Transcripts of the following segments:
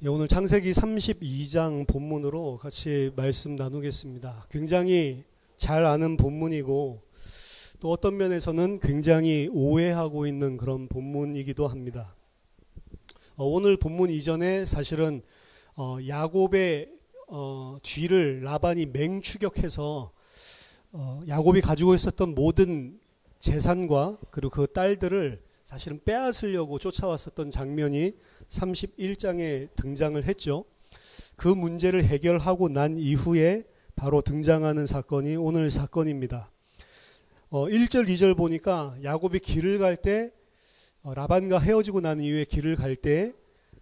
예, 오늘 창세기 32장 본문으로 같이 말씀 나누겠습니다. 굉장히 잘 아는 본문이고 또 어떤 면에서는 굉장히 오해하고 있는 그런 본문이기도 합니다. 오늘 본문 이전에 사실은 야곱의 뒤를 라반이 맹추격해서 야곱이 가지고 있었던 모든 재산과 그리고 그 딸들을 사실은 빼앗으려고 쫓아왔었던 장면이 31장에 등장을 했죠. 그 문제를 해결하고 난 이후에 바로 등장하는 사건이 오늘 사건입니다. 1절, 2절 보니까 야곱이 길을 갈 때 라반과 헤어지고 난 이후에 길을 갈 때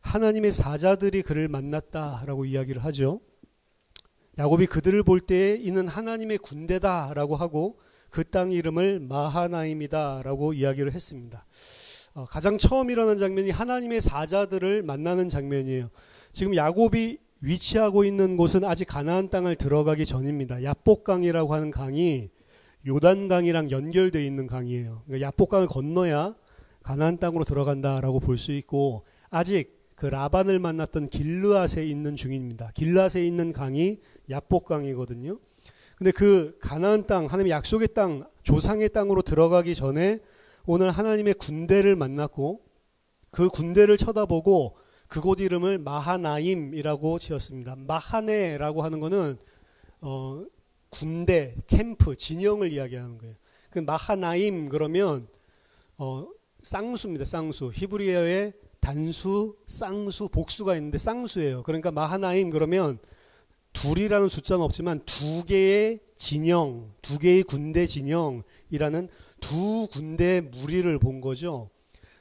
하나님의 사자들이 그를 만났다라고 이야기를 하죠. 야곱이 그들을 볼 때에 이는 하나님의 군대다라고 하고 그 땅 이름을 마하나임이다라고 이야기를 했습니다. 가장 처음 일어난 장면이 하나님의 사자들을 만나는 장면이에요. 지금 야곱이 위치하고 있는 곳은 아직 가나안 땅을 들어가기 전입니다. 야복강이라고 하는 강이 요단강이랑 연결되어 있는 강이에요. 그러니까 야복강을 건너야 가나안 땅으로 들어간다라고 볼 수 있고 아직 그 라반을 만났던 길르앗에 있는 중입니다. 길르앗에 있는 강이 야복강이거든요. 근데 그 가나안 땅, 하나님의 약속의 땅, 조상의 땅으로 들어가기 전에 오늘 하나님의 군대를 만났고 그 군대를 쳐다보고 그곳 이름을 마하나임이라고 지었습니다. 마하네라고 하는 거는 군대, 캠프, 진영을 이야기하는 거예요. 그 마하나임 그러면 쌍수입니다. 쌍수. 히브리어에 단수, 쌍수, 복수가 있는데 쌍수예요. 그러니까 마하나임 그러면 둘이라는 숫자는 없지만 두 개의 진영, 두 개의 군대 진영이라는 두 군대의 무리를 본 거죠.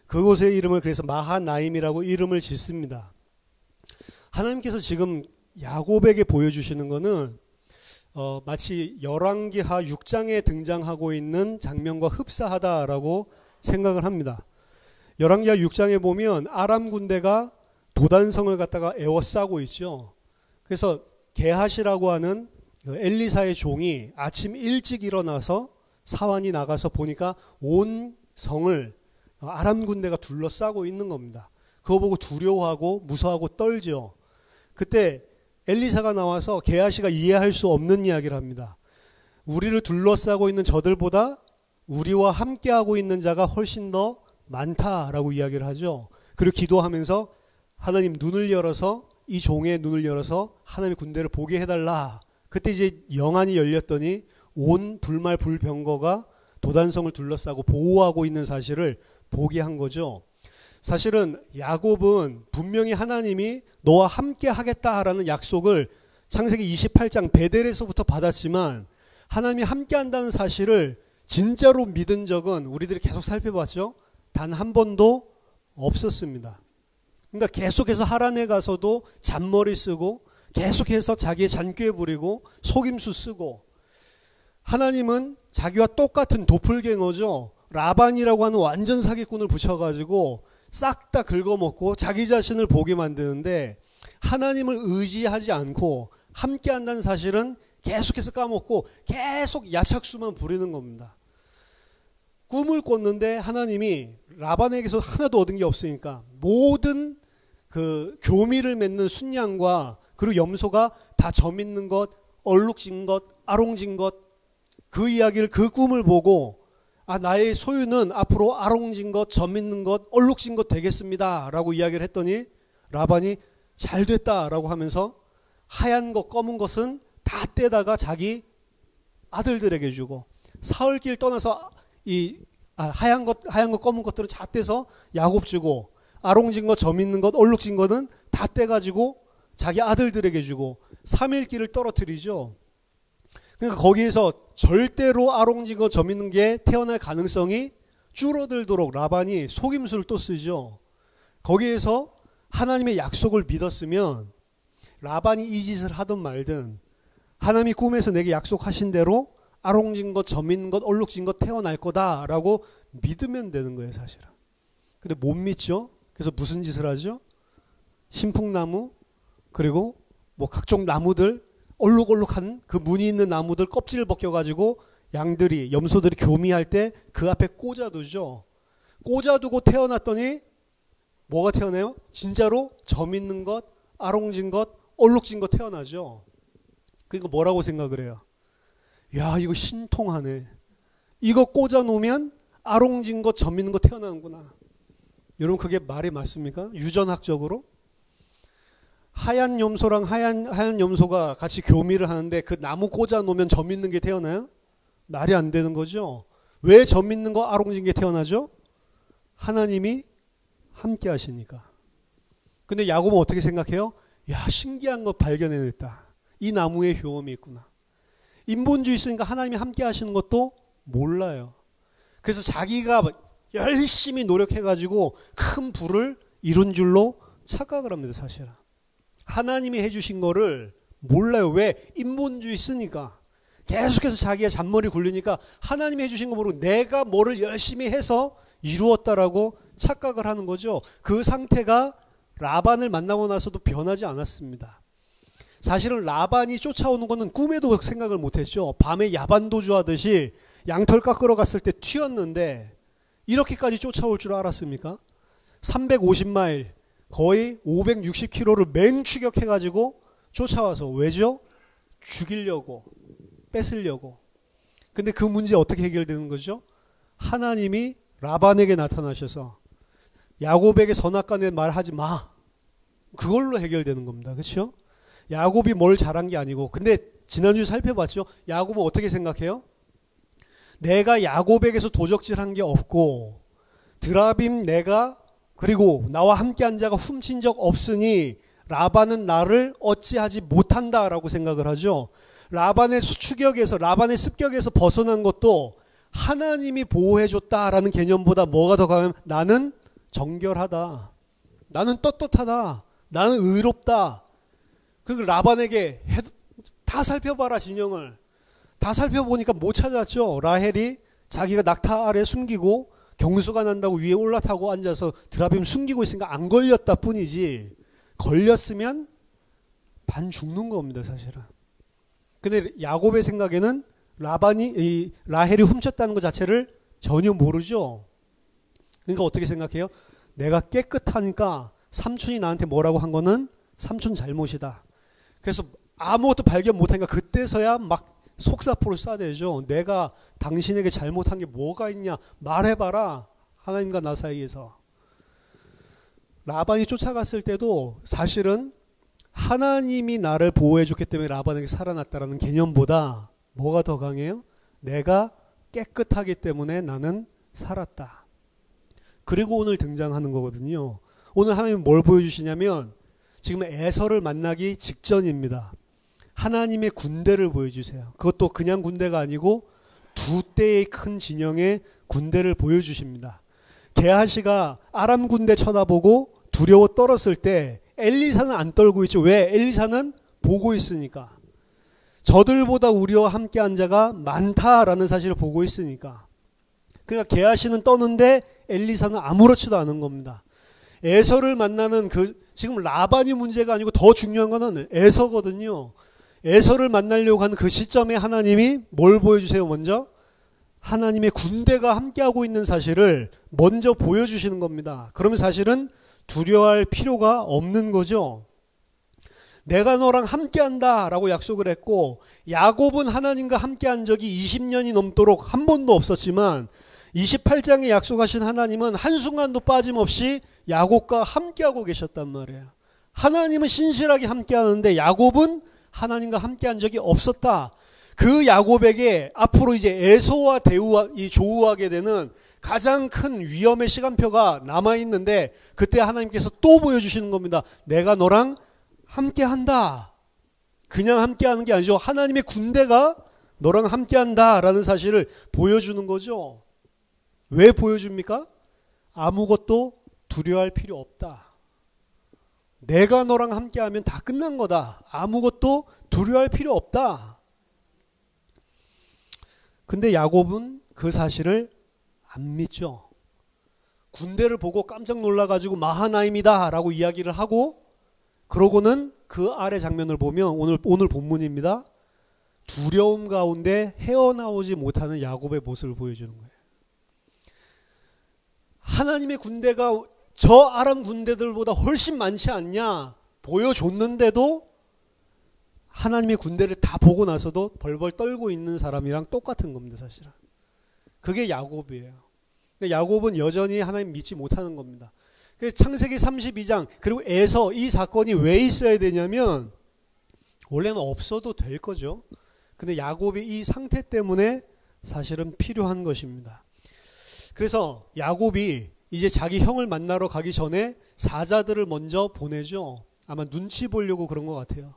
그곳의 이름을 그래서 마하나임이라고 이름을 짓습니다. 하나님께서 지금 야곱에게 보여주시는 것은 마치 열왕기하 6장에 등장하고 있는 장면과 흡사하다라고 생각을 합니다. 열왕기하 6장에 보면 아람 군대가 도단성을 갖다가 에워싸고 있죠. 그래서 게하시라고 하는 엘리사의 종이 아침 일찍 일어나서 사환이 나가서 보니까 온 성을 아람 군대가 둘러싸고 있는 겁니다. 그거 보고 두려워하고 무서워하고 떨죠. 그때 엘리사가 나와서 게하시가 이해할 수 없는 이야기를 합니다. 우리를 둘러싸고 있는 저들보다 우리와 함께하고 있는 자가 훨씬 더 많다라고 이야기를 하죠. 그리고 기도하면서 하나님 눈을 열어서 이 종의 눈을 열어서 하나님의 군대를 보게 해달라. 그때 이제 영안이 열렸더니 온 불말 불병거가 도단성을 둘러싸고 보호하고 있는 사실을 보게 한 거죠. 사실은 야곱은 분명히 하나님이 너와 함께 하겠다라는 약속을 창세기 28장 베델에서부터 받았지만 하나님이 함께 한다는 사실을 진짜로 믿은 적은 우리들이 계속 살펴봤죠. 단 한 번도 없었습니다. 그러니까 계속해서 하란에 가서도 잔머리 쓰고 계속해서 자기의 잔꾀 부리고 속임수 쓰고 하나님은 자기와 똑같은 도플갱어죠. 라반이라고 하는 완전 사기꾼을 붙여가지고 싹 다 긁어먹고 자기 자신을 보게 만드는데 하나님을 의지하지 않고 함께 한다는 사실은 계속해서 까먹고 계속 야착수만 부리는 겁니다. 꿈을 꿨는데 하나님이 라반에게서 하나도 얻은 게 없으니까 모든 그 교미를 맺는 순양과 그리고 염소가 다 점 있는 것, 얼룩진 것, 아롱진 것, 그 이야기를 그 꿈을 보고 나의 소유는 앞으로 아롱진 것, 점 있는 것, 얼룩진 것 되겠습니다 라고 이야기를 했더니 라반이 잘 됐다라고 하면서 하얀 것, 검은 것은 다 떼다가 자기 아들들에게 주고 사흘길 떠나서 하얀 것, 검은 것들은 다 떼서 야곱 주고 아롱진 것, 점 있는 것, 얼룩진 것은 다 떼가지고 자기 아들들에게 주고 3일길을 떨어뜨리죠. 그러니까 거기에서 절대로 아롱진 것, 점 있는 게 태어날 가능성이 줄어들도록 라반이 속임수를 또 쓰죠. 거기에서 하나님의 약속을 믿었으면 라반이 이 짓을 하든 말든 하나님이 꿈에서 내게 약속하신 대로 아롱진 것, 점 있는 것, 얼룩진 것 태어날 거다라고 믿으면 되는 거예요, 사실은. 근데 못 믿죠. 그래서 무슨 짓을 하죠? 신풍나무 그리고 뭐 각종 나무들 얼룩얼룩한 그 무늬 있는 나무들 껍질을 벗겨가지고 양들이 염소들이 교미할 때 그 앞에 꽂아두죠. 꽂아두고 태어났더니 뭐가 태어나요? 진짜로 점 있는 것, 아롱진 것, 얼룩진 것 태어나죠. 그러니까 뭐라고 생각을 해요? 야, 이거 신통하네. 이거 꽂아 놓으면 아롱진 것, 점 있는 거 태어나는구나. 여러분, 그게 말이 맞습니까? 유전학적으로? 하얀 염소랑 하얀 염소가 같이 교미를 하는데 그 나무 꽂아 놓으면 점 있는 게 태어나요? 말이 안 되는 거죠. 왜 점 있는 거, 아롱진 게 태어나죠? 하나님이 함께 하시니까. 근데 야곱은 어떻게 생각해요? 야, 신기한 거 발견해냈다. 이 나무에 효험이 있구나. 인본주의 있으니까 하나님이 함께 하시는 것도 몰라요. 그래서 자기가 열심히 노력해가지고 큰 부를 이룬 줄로 착각을 합니다, 사실은. 하나님이 해주신 거를 몰라요. 왜? 인본주의 쓰니까. 계속해서 자기가 잔머리 굴리니까 하나님이 해주신 거 모르고 내가 뭐를 열심히 해서 이루었다라고 착각을 하는 거죠. 그 상태가 라반을 만나고 나서도 변하지 않았습니다. 사실은 라반이 쫓아오는 거는 꿈에도 생각을 못했죠. 밤에 야반도주 하듯이 양털 깎으러 갔을 때 튀었는데 이렇게까지 쫓아올 줄 알았습니까? 350마일 거의 560km를 맹추격해가지고 쫓아와서 왜죠? 죽이려고, 뺏으려고. 근데 그 문제 어떻게 해결되는 거죠? 하나님이 라반에게 나타나셔서 야곱에게 선악간에 말하지 마. 그걸로 해결되는 겁니다. 그렇죠? 야곱이 뭘 잘한 게 아니고. 근데 지난주에 살펴봤죠? 야곱은 어떻게 생각해요? 내가 야곱에게서 도적질한 게 없고 드라빔 내가 그리고 나와 함께한 자가 훔친 적 없으니 라반은 나를 어찌하지 못한다라고 생각을 하죠. 라반의 추격에서 라반의 습격에서 벗어난 것도 하나님이 보호해줬다라는 개념보다 뭐가 더 강하면 나는 정결하다. 나는 떳떳하다. 나는 의롭다. 그 라반에게 다 살펴봐라 진영을. 다 살펴보니까 못 찾았죠. 라헬이 자기가 낙타 아래 숨기고 경수가 난다고 위에 올라타고 앉아서 드라빔 숨기고 있으니까 안 걸렸다 뿐이지 걸렸으면 반 죽는 겁니다 사실은. 근데 야곱의 생각에는 라헬이 훔쳤다는 것 자체를 전혀 모르죠. 그러니까 어떻게 생각해요? 내가 깨끗하니까 삼촌이 나한테 뭐라고 한 거는 삼촌 잘못이다. 그래서 아무것도 발견 못하니까 그때서야 막 속사포를 쏴대죠. 내가 당신에게 잘못한 게 뭐가 있냐 말해봐라. 하나님과 나 사이에서. 라반이 쫓아갔을 때도 사실은 하나님이 나를 보호해줬기 때문에 라반에게 살아났다라는 개념보다 뭐가 더 강해요? 내가 깨끗하기 때문에 나는 살았다. 그리고 오늘 등장하는 거거든요. 오늘 하나님은 뭘 보여주시냐면 지금 에서를 만나기 직전입니다. 하나님의 군대를 보여주세요. 그것도 그냥 군대가 아니고 두 대의 큰 진영의 군대를 보여주십니다. 게하시가 아람 군대 쳐다보고 두려워 떨었을 때 엘리사는 안 떨고 있죠. 왜? 엘리사는 보고 있으니까. 저들보다 우리와 함께한 자가 많다라는 사실을 보고 있으니까. 그러니까 게하시는 떠는데 엘리사는 아무렇지도 않은 겁니다. 에서를 만나는 지금 라반이 문제가 아니고 더 중요한 거는 에서거든요. 에서를 만나려고 하는 그 시점에 하나님이 뭘 보여주세요? 먼저 하나님의 군대가 함께하고 있는 사실을 먼저 보여주시는 겁니다. 그러면 사실은 두려워할 필요가 없는 거죠. 내가 너랑 함께한다 라고 약속을 했고 야곱은 하나님과 함께한 적이 20년이 넘도록 한 번도 없었지만 28장에 약속하신 하나님은 한순간도 빠짐없이 야곱과 함께하고 계셨단 말이에요. 하나님은 신실하게 함께하는데 야곱은 하나님과 함께한 적이 없었다. 그 야곱에게 앞으로 이제 에서와 조우하게 되는 가장 큰 위험의 시간표가 남아있는데 그때 하나님께서 또 보여주시는 겁니다. 내가 너랑 함께한다. 그냥 함께하는 게 아니죠. 하나님의 군대가 너랑 함께한다라는 사실을 보여주는 거죠. 왜 보여줍니까? 아무것도 두려워할 필요 없다. 내가 너랑 함께하면 다 끝난 거다. 아무것도 두려워할 필요 없다. 근데 야곱은 그 사실을 안 믿죠. 군대를 보고 깜짝 놀라가지고 마하나임이다 라고 이야기를 하고 그러고는 그 아래 장면을 보면 오늘 본문입니다. 두려움 가운데 헤어나오지 못하는 야곱의 모습을 보여주는 거예요. 하나님의 군대가 저 아람 군대들보다 훨씬 많지 않냐? 보여줬는데도 하나님의 군대를 다 보고 나서도 벌벌 떨고 있는 사람이랑 똑같은 겁니다, 사실은. 그게 야곱이에요. 근데 야곱은 여전히 하나님 믿지 못하는 겁니다. 그래서 창세기 32장 그리고 에서 이 사건이 왜 있어야 되냐면 원래는 없어도 될 거죠. 근데 야곱이 이 상태 때문에 사실은 필요한 것입니다. 그래서 야곱이 이제 자기 형을 만나러 가기 전에 사자들을 먼저 보내죠. 아마 눈치 보려고 그런 것 같아요.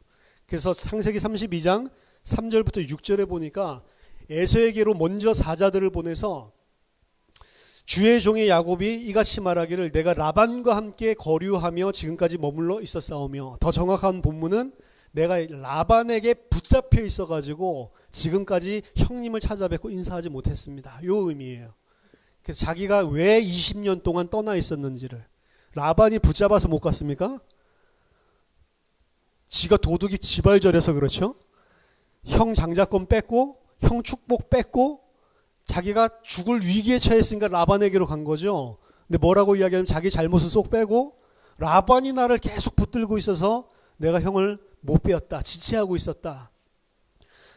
그래서 창세기 32장 3절부터 6절에 보니까 에서에게로 먼저 사자들을 보내서 주의 종의 야곱이 이같이 말하기를 내가 라반과 함께 거류하며 지금까지 머물러 있었사오며, 더 정확한 본문은 내가 라반에게 붙잡혀 있어가지고 지금까지 형님을 찾아뵙고 인사하지 못했습니다. 요 의미예요. 그래서 자기가 왜 20년 동안 떠나 있었는지를. 라반이 붙잡아서 못 갔습니까? 지가 도둑이 지발절해서 그렇죠. 형 장자권 뺏고 형 축복 뺏고 자기가 죽을 위기에 처했으니까 라반에게로 간 거죠. 근데 뭐라고 이야기하면 자기 잘못을 쏙 빼고 라반이 나를 계속 붙들고 있어서 내가 형을 못 빼었다. 지체하고 있었다.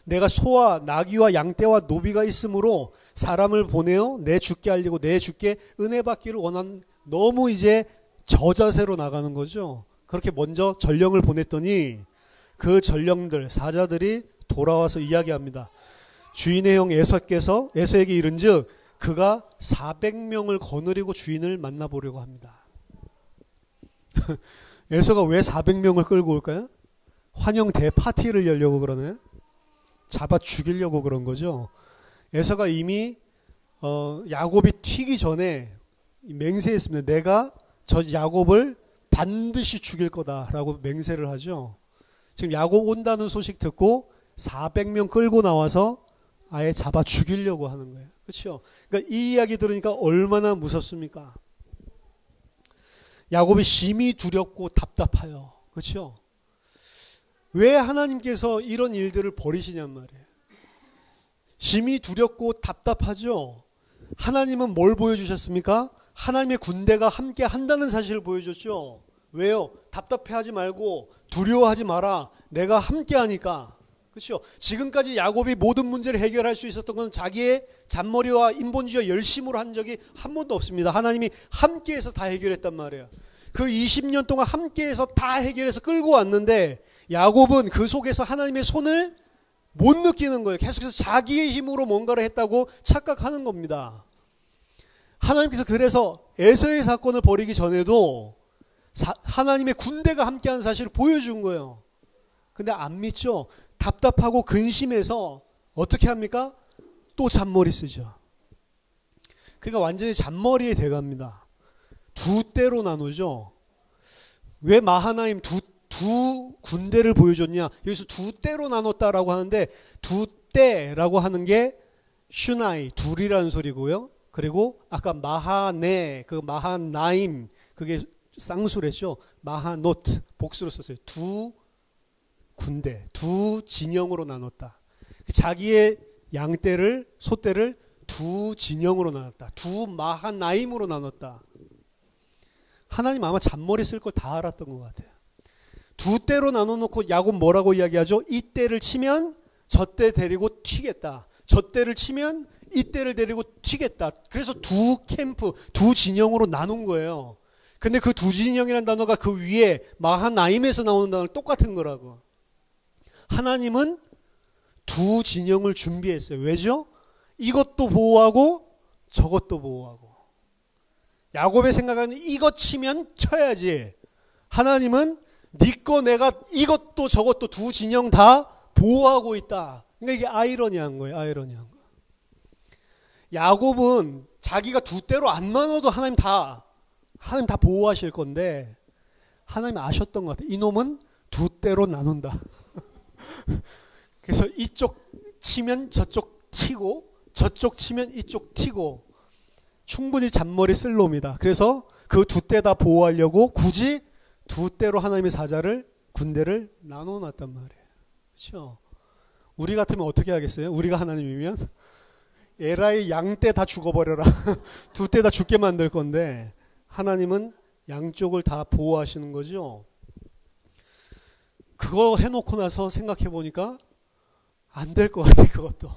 내가 소와 나귀와 양떼와 노비가 있으므로 사람을 보내어 내 주께 알리고 내 주께 은혜 받기를 원한, 너무 이제 저자세로 나가는 거죠. 그렇게 먼저 전령을 보냈더니 그 전령들 사자들이 돌아와서 이야기합니다. 주인의 형 에서에게 이른즉 그가 400명을 거느리고 주인을 만나보려고 합니다. 에서가 왜 400명을 끌고 올까요? 환영 대파티를 열려고 그러네. 잡아 죽이려고 그런 거죠. 에서가 이미 야곱이 튀기 전에 맹세했습니다. 내가 저 야곱을 반드시 죽일 거다라고 맹세를 하죠. 지금 야곱 온다는 소식 듣고 400명 끌고 나와서 아예 잡아 죽이려고 하는 거예요. 그렇죠? 그러니까 이 이야기 들으니까 얼마나 무섭습니까? 야곱이 심히 두렵고 답답해요. 그렇죠? 왜 하나님께서 이런 일들을 벌이시냔 말이에요. 심히 두렵고 답답하죠. 하나님은 뭘 보여주셨습니까? 하나님의 군대가 함께 한다는 사실을 보여줬죠. 왜요? 답답해하지 말고 두려워하지 마라. 내가 함께 하니까. 그렇죠? 지금까지 야곱이 모든 문제를 해결할 수 있었던 건 자기의 잔머리와 인본주의와 열심으로 한 적이 한 번도 없습니다. 하나님이 함께해서 다 해결했단 말이에요. 그 20년 동안 함께해서 다 해결해서 끌고 왔는데 야곱은 그 속에서 하나님의 손을 못 느끼는 거예요. 계속해서 자기의 힘으로 뭔가를 했다고 착각하는 겁니다. 하나님께서 그래서 에서의 사건을 벌이기 전에도 하나님의 군대가 함께하는 사실을 보여준 거예요. 근데 안 믿죠. 답답하고 근심해서 어떻게 합니까? 또 잔머리 쓰죠. 그러니까 완전히 잔머리에 돼갑니다. 두 때로 나누죠. 왜 마하나임 두 군대를 보여줬냐? 여기서 두 때로 나눴다라고 하는데 두 때라고 하는 게 슈나이, 둘이라는 소리고요. 그리고 아까 마하네, 그 마하나임, 그게 쌍수랬죠. 마하노트, 복수로 썼어요. 두 군대, 두 진영으로 나눴다. 자기의 양떼를, 소떼를 두 진영으로 나눴다. 두 마하나임으로 나눴다. 하나님 아마 잔머리 쓸 걸 다 알았던 것 같아요. 두 때로 나눠놓고 야곱 뭐라고 이야기하죠? 이 때를 치면 저 때 데리고 튀겠다. 저 때를 치면 이 때를 데리고 튀겠다. 그래서 두 캠프, 두 진영으로 나눈 거예요. 근데 그 두 진영이라는 단어가 그 위에 마하나임에서 나오는 단어랑 똑같은 거라고. 하나님은 두 진영을 준비했어요. 왜죠? 이것도 보호하고 저것도 보호하고. 야곱의 생각은 이것 치면 쳐야지. 하나님은 네 거 내가 이것도 저것도 두 진영 다 보호하고 있다. 그러니까 이게 아이러니한 거예요. 아이러니한 거. 야곱은 자기가 두 때로 안 나눠도 하나님 다 보호하실 건데 하나님 아셨던 것 같아요. 이놈은 두 때로 나눈다. 그래서 이쪽 치면 저쪽 튀고 저쪽 치면 이쪽 튀고 충분히 잔머리 쓸 놈이다. 그래서 그 두 때 다 보호하려고 굳이 두 때로 하나님의 사자를 군대를 나눠놨단 말이에요. 그렇죠? 우리 같으면 어떻게 하겠어요? 우리가 하나님이면 에라이 양떼 다 죽어버려라. 두 때 다 죽게 만들 건데 하나님은 양쪽을 다 보호하시는 거죠. 그거 해놓고 나서 생각해 보니까 안 될 것 같아, 그것도.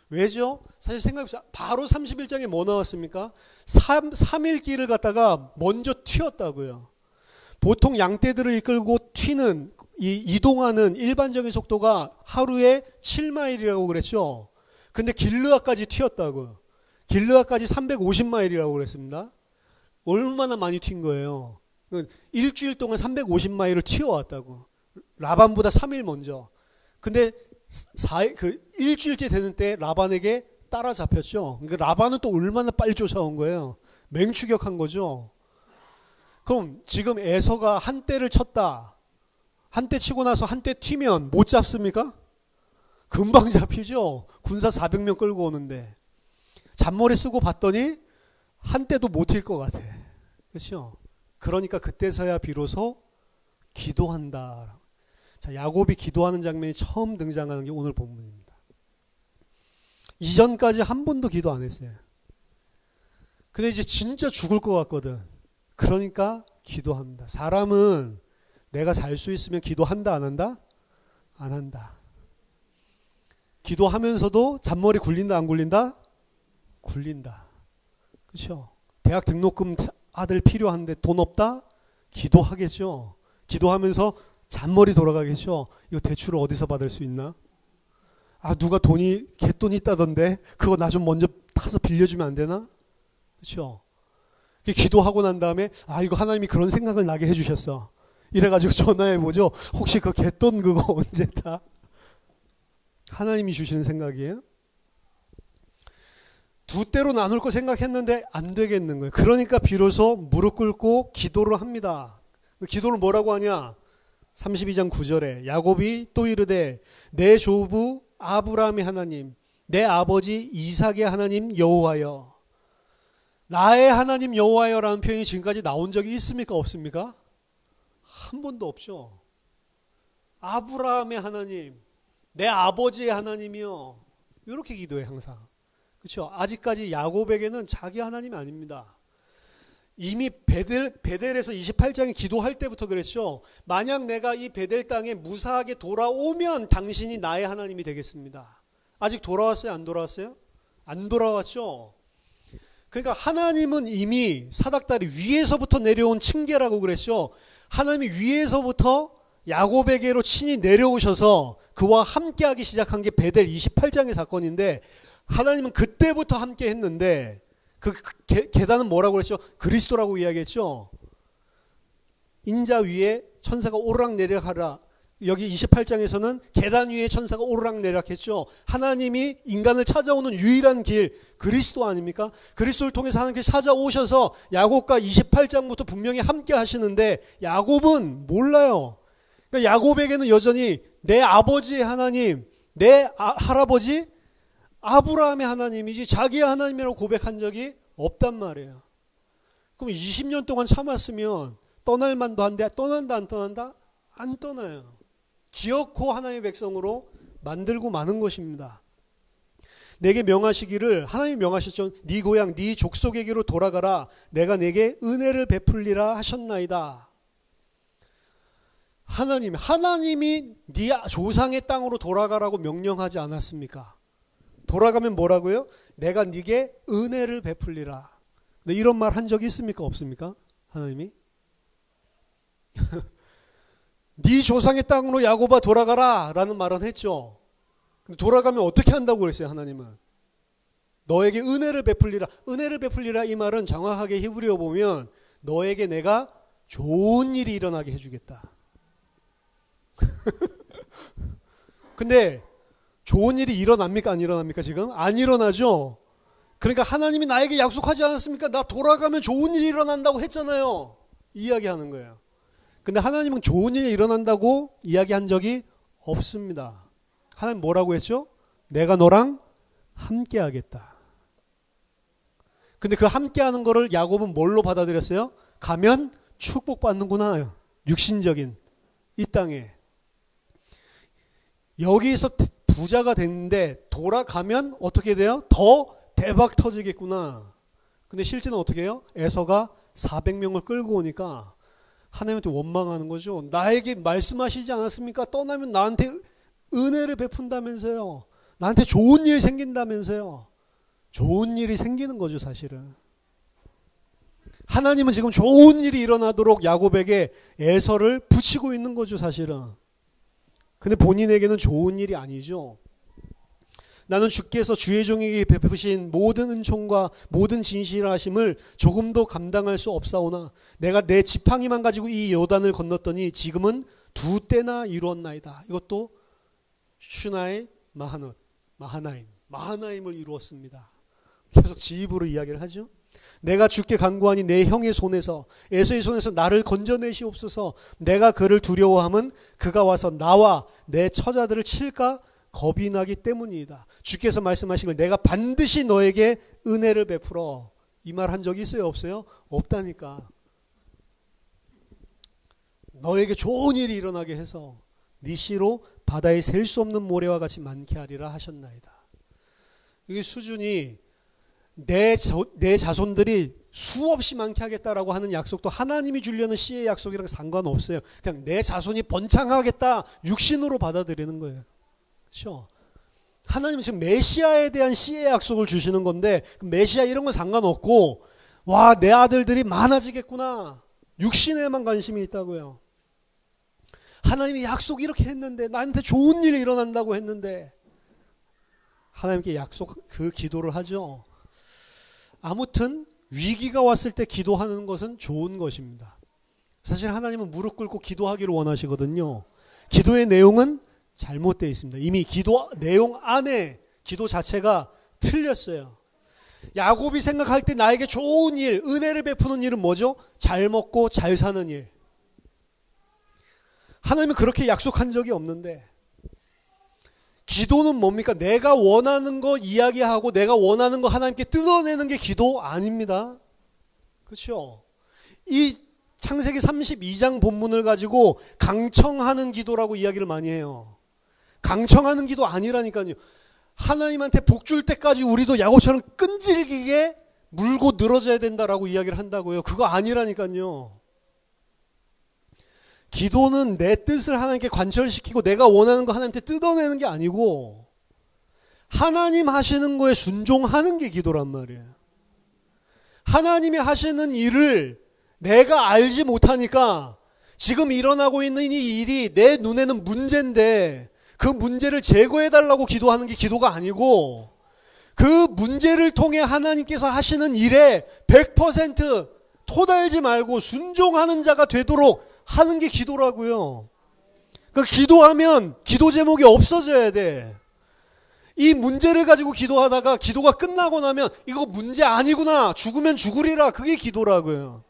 왜죠? 사실 생각해보세요. 바로 31장에 뭐 나왔습니까? 3일 길을 갖다가 먼저 튀었다고요. 보통 양떼들을 이끌고 튀는, 이동하는 일반적인 속도가 하루에 7마일이라고 그랬죠. 근데 길르앗까지 튀었다고요. 길르앗까지 350마일이라고 그랬습니다. 얼마나 많이 튄 거예요. 일주일 동안 350마일을 튀어왔다고. 라반보다 3일 먼저. 근데 일주일째 되는 때 라반에게 따라잡혔죠. 그러니까 라반은 또 얼마나 빨리 쫓아온 거예요. 맹추격한 거죠. 그럼 지금 에서가 한 떼를 쳤다. 한 떼 치고 나서 한 떼 튀면 못 잡습니까? 금방 잡히죠. 군사 400명 끌고 오는데. 잔머리 쓰고 봤더니 한 떼도 못 튈 것 같아. 그렇죠? 그러니까 그때서야 비로소 기도한다. 자, 야곱이 기도하는 장면이 처음 등장하는 게 오늘 본문입니다. 이전까지 한 번도 기도 안 했어요. 근데 이제 진짜 죽을 것 같거든. 그러니까 기도합니다. 사람은 내가 살 수 있으면 기도한다, 안 한다? 안 한다. 기도하면서도 잔머리 굴린다, 안 굴린다? 굴린다. 그렇죠? 대학 등록금 아들 필요한데 돈 없다? 기도하겠죠. 기도하면서 잔머리 돌아가겠죠. 이거 대출을 어디서 받을 수 있나? 누가 개돈 있다던데 그거 나 좀 먼저 타서 빌려주면 안 되나? 그렇죠? 기도하고 난 다음에 이거 하나님이 그런 생각을 나게 해주셨어. 이래가지고 전화해보죠. 혹시 그 개돈 그거 언제 타? 하나님이 주시는 생각이에요? 두 때로 나눌 거 생각했는데 안 되겠는 거예요. 그러니까 비로소 무릎 꿇고 기도를 합니다. 기도를 뭐라고 하냐? 32장 9절에 야곱이 또 이르되 내 조부 아브라함의 하나님, 내 아버지 이삭의 하나님 여호와여. 나의 하나님 여호와여라는 표현이 지금까지 나온 적이 있습니까? 없습니까? 한 번도 없죠. 아브라함의 하나님, 내 아버지의 하나님이요. 이렇게 기도해 항상. 그렇죠? 아직까지 야곱에게는 자기 하나님이 아닙니다. 이미 베델에서 28장에 기도할 때부터 그랬죠. 만약 내가 이 베델 땅에 무사하게 돌아오면 당신이 나의 하나님이 되겠습니다. 아직 돌아왔어요? 안 돌아왔어요? 안 돌아왔죠. 그러니까 하나님은 이미 사닥다리 위에서부터 내려온 층계라고 그랬죠. 하나님이 위에서부터 야곱에게로 친히 내려오셔서 그와 함께하기 시작한 게 베델 28장의 사건인데, 하나님은 그때부터 함께 했는데, 그 계단은 뭐라고 그랬죠? 그리스도라고 이야기했죠. 인자 위에 천사가 오르락 내리락하라. 여기 28장에서는 계단 위에 천사가 오르락 내리락했죠. 하나님이 인간을 찾아오는 유일한 길, 그리스도 아닙니까? 그리스도를 통해서 하나님께서 찾아오셔서 야곱과 28장부터 분명히 함께 하시는데 야곱은 몰라요. 그러니까 야곱에게는 여전히 내 아버지의 하나님, 내 할아버지 아브라함의 하나님이지 자기의 하나님이라고 고백한 적이 없단 말이에요. 그럼 20년 동안 참았으면 떠날 만도 한데 떠난다 안 떠난다? 안 떠나요. 기어코 하나님의 백성으로 만들고 마는 것입니다. 내게 명하시기를, 하나님이 명하셨죠. 네 고향 네 족속에게로 돌아가라. 내가 내게 은혜를 베풀리라 하셨나이다. 하나님이 네 조상의 땅으로 돌아가라고 명령하지 않았습니까? 돌아가면 뭐라고요? 내가 네게 은혜를 베풀리라. 근데 이런 말 한 적이 있습니까? 없습니까? 하나님이? 네 조상의 땅으로 야곱아 돌아가라 라는 말은 했죠. 근데 돌아가면 어떻게 한다고 그랬어요? 하나님은 너에게 은혜를 베풀리라. 은혜를 베풀리라 이 말은 정확하게 히브리어 보면 너에게 내가 좋은 일이 일어나게 해주겠다. 근데 좋은 일이 일어납니까? 안 일어납니까? 지금? 안 일어나죠? 그러니까 하나님이 나에게 약속하지 않았습니까? 나 돌아가면 좋은 일이 일어난다고 했잖아요. 이야기하는 거예요. 근데 하나님은 좋은 일이 일어난다고 이야기한 적이 없습니다. 하나님 뭐라고 했죠? 내가 너랑 함께 하겠다. 근데 그 함께 하는 거를 야곱은 뭘로 받아들였어요? 가면 축복받는구나. 육신적인 이 땅에. 여기서 부자가 됐는데 돌아가면 어떻게 돼요? 더 대박 터지겠구나. 근데 실제는 어떻게 해요? 에서가 400명을 끌고 오니까 하나님한테 원망하는 거죠. 나에게 말씀하시지 않았습니까? 떠나면 나한테 은혜를 베푼다면서요. 나한테 좋은 일 생긴다면서요. 좋은 일이 생기는 거죠, 사실은. 하나님은 지금 좋은 일이 일어나도록 야곱에게 애서를 붙이고 있는 거죠, 사실은. 근데 본인에게는 좋은 일이 아니죠. 나는 주께서 주의 종에게 베푸신 모든 은총과 모든 진실하심을 조금도 감당할 수 없사오나 내가 내 지팡이만 가지고 이 요단을 건넜더니 지금은 2때나 이루었나이다. 이것도 슈나의 마하나임을 이루었습니다. 계속 지 입으로 이야기를 하죠. 내가 주께 간구하니 내 형의 손에서 에서의 손에서 나를 건져내시옵소서. 내가 그를 두려워함은 그가 와서 나와 내 처자들을 칠까 겁이 나기 때문이다. 주께서 말씀하신 걸 내가 반드시 너에게 은혜를 베풀어. 이 말 한 적이 있어요? 없어요? 없다니까. 너에게 좋은 일이 일어나게 해서 네 씨로 바다에 셀 수 없는 모래와 같이 많게 하리라 하셨나이다. 이게 수준이 내 자손들이 수없이 많게 하겠다라고 하는 약속도 하나님이 주려는 씨의 약속이랑 상관없어요. 그냥 내 자손이 번창하겠다 육신으로 받아들이는 거예요. 그렇죠? 하나님은 지금 메시아에 대한 씨의 약속을 주시는 건데 메시아 이런 건 상관없고 와, 내 아들들이 많아지겠구나. 육신에만 관심이 있다고요. 하나님이 약속 이렇게 했는데 나한테 좋은 일이 일어난다고 했는데 하나님께 약속 그 기도를 하죠. 아무튼 위기가 왔을 때 기도하는 것은 좋은 것입니다. 사실 하나님은 무릎 꿇고 기도하기를 원하시거든요. 기도의 내용은 잘못되어 있습니다. 이미 기도 내용 안에 기도 자체가 틀렸어요. 야곱이 생각할 때 나에게 좋은 일, 은혜를 베푸는 일은 뭐죠? 잘 먹고 잘 사는 일. 하나님은 그렇게 약속한 적이 없는데 기도는 뭡니까? 내가 원하는 거 이야기하고 내가 원하는 거 하나님께 뜯어내는 게 기도 아닙니다. 그렇죠? 이 창세기 32장 본문을 가지고 강청하는 기도라고 이야기를 많이 해요. 강청하는 기도 아니라니까요. 하나님한테 복 줄 때까지 우리도 야곱처럼 끈질기게 물고 늘어져야 된다라고 이야기를 한다고요. 그거 아니라니까요. 기도는 내 뜻을 하나님께 관철시키고 내가 원하는 거 하나님께 뜯어내는 게 아니고 하나님 하시는 거에 순종하는 게 기도란 말이에요. 하나님이 하시는 일을 내가 알지 못하니까 지금 일어나고 있는 이 일이 내 눈에는 문제인데 그 문제를 제거해달라고 기도하는 게 기도가 아니고 그 문제를 통해 하나님께서 하시는 일에 100% 토달지 말고 순종하는 자가 되도록 하는 게 기도라고요. 그러니까 기도하면 기도 제목이 없어져야 돼. 이 문제를 가지고 기도하다가 기도가 끝나고 나면 이거 문제 아니구나. 죽으면 죽으리라. 그게 기도라고요.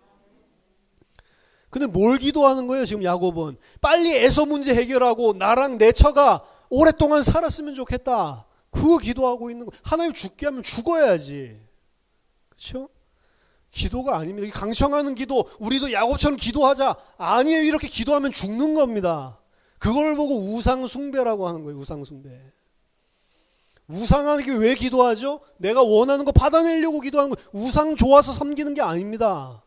근데 뭘 기도하는 거예요, 지금 야곱은? 빨리 에서 문제 해결하고 나랑 내 처가 오랫동안 살았으면 좋겠다. 그거 기도하고 있는 거예요. 하나님 죽게 하면 죽어야지. 그렇죠? 기도가 아닙니다. 강청하는 기도, 우리도 야곱처럼 기도하자. 아니에요. 이렇게 기도하면 죽는 겁니다. 그걸 보고 우상숭배라고 하는 거예요. 우상숭배. 우상하게 왜 기도하죠? 내가 원하는 거 받아내려고 기도하는 거예요. 우상 좋아서 섬기는 게 아닙니다.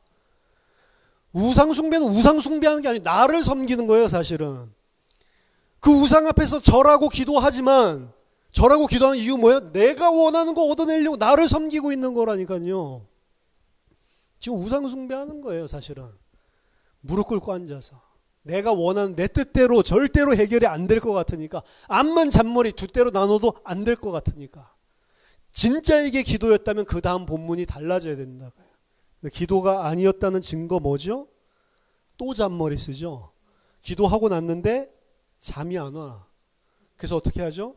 우상숭배는 우상숭배하는 게 아니고 나를 섬기는 거예요, 사실은. 그 우상 앞에서 절하고 기도하지만 절하고 기도하는 이유 뭐예요? 내가 원하는 거 얻어내려고 나를 섬기고 있는 거라니까요. 지금 우상숭배하는 거예요, 사실은. 무릎 꿇고 앉아서. 내가 원하는 내 뜻대로 절대로 해결이 안 될 것 같으니까 암만 잔머리 두 대로 나눠도 안 될 것 같으니까. 진짜 이게 기도였다면 그 다음 본문이 달라져야 된다고요. 기도가 아니었다는 증거 뭐죠? 또 잔머리 쓰죠. 기도하고 났는데 잠이 안 와. 그래서 어떻게 하죠?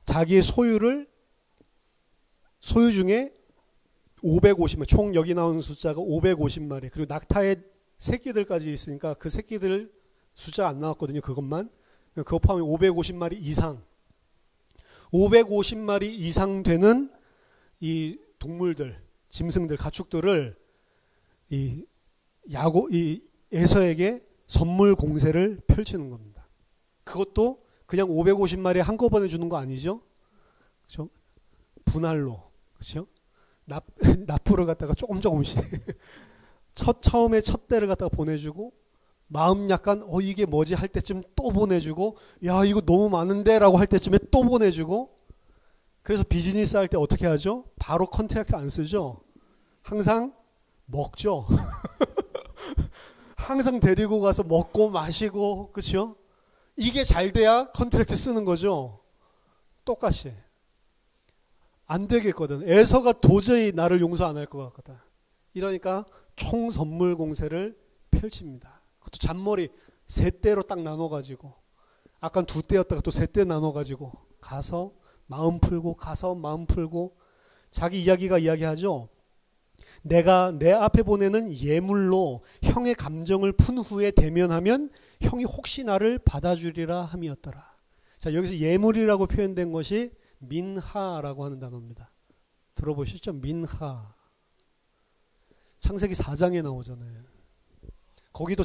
자기의 소유 중에 550마리, 총 여기 나오는 숫자가 550마리, 그리고 낙타의 새끼들까지 있으니까 그 새끼들 숫자 안 나왔거든요. 그것만. 그거 포함해 550마리 이상. 550마리 이상 되는 이 동물들, 짐승들, 가축들을 이 에서에게 선물 공세를 펼치는 겁니다. 그것도 그냥 550마리 한꺼번에 주는 거 아니죠? 그렇죠? 분할로. 그렇죠? 납부를 갖다가 조금씩 처음에 첫 때를 갖다가 보내주고 마음 약간 이게 뭐지 할 때쯤 또 보내주고 야 이거 너무 많은데 라고 할 때쯤에 또 보내주고 그래서 비즈니스 할 때 어떻게 하죠? 바로 컨트랙트 안 쓰죠. 항상 먹죠. 항상 데리고 가서 먹고 마시고 그렇죠? 이게 잘 돼야 컨트랙트 쓰는 거죠. 똑같이. 안 되겠거든. 에서가 도저히 나를 용서 안 할 것 같거든. 이러니까 총 선물 공세를 펼칩니다. 그것도 잔머리 세 대로 딱 나눠가지고 아까 두 대였다가 또 세 대 나눠가지고 가서 마음 풀고 가서 마음 풀고 자기 이야기가 이야기하죠. 내가 내 앞에 보내는 예물로 형의 감정을 푼 후에 대면하면 형이 혹시 나를 받아주리라 함이었더라. 자, 여기서 예물이라고 표현된 것이 민하라고 하는 단어입니다. 들어보시죠? 민하. 창세기 4장에 나오잖아요. 거기도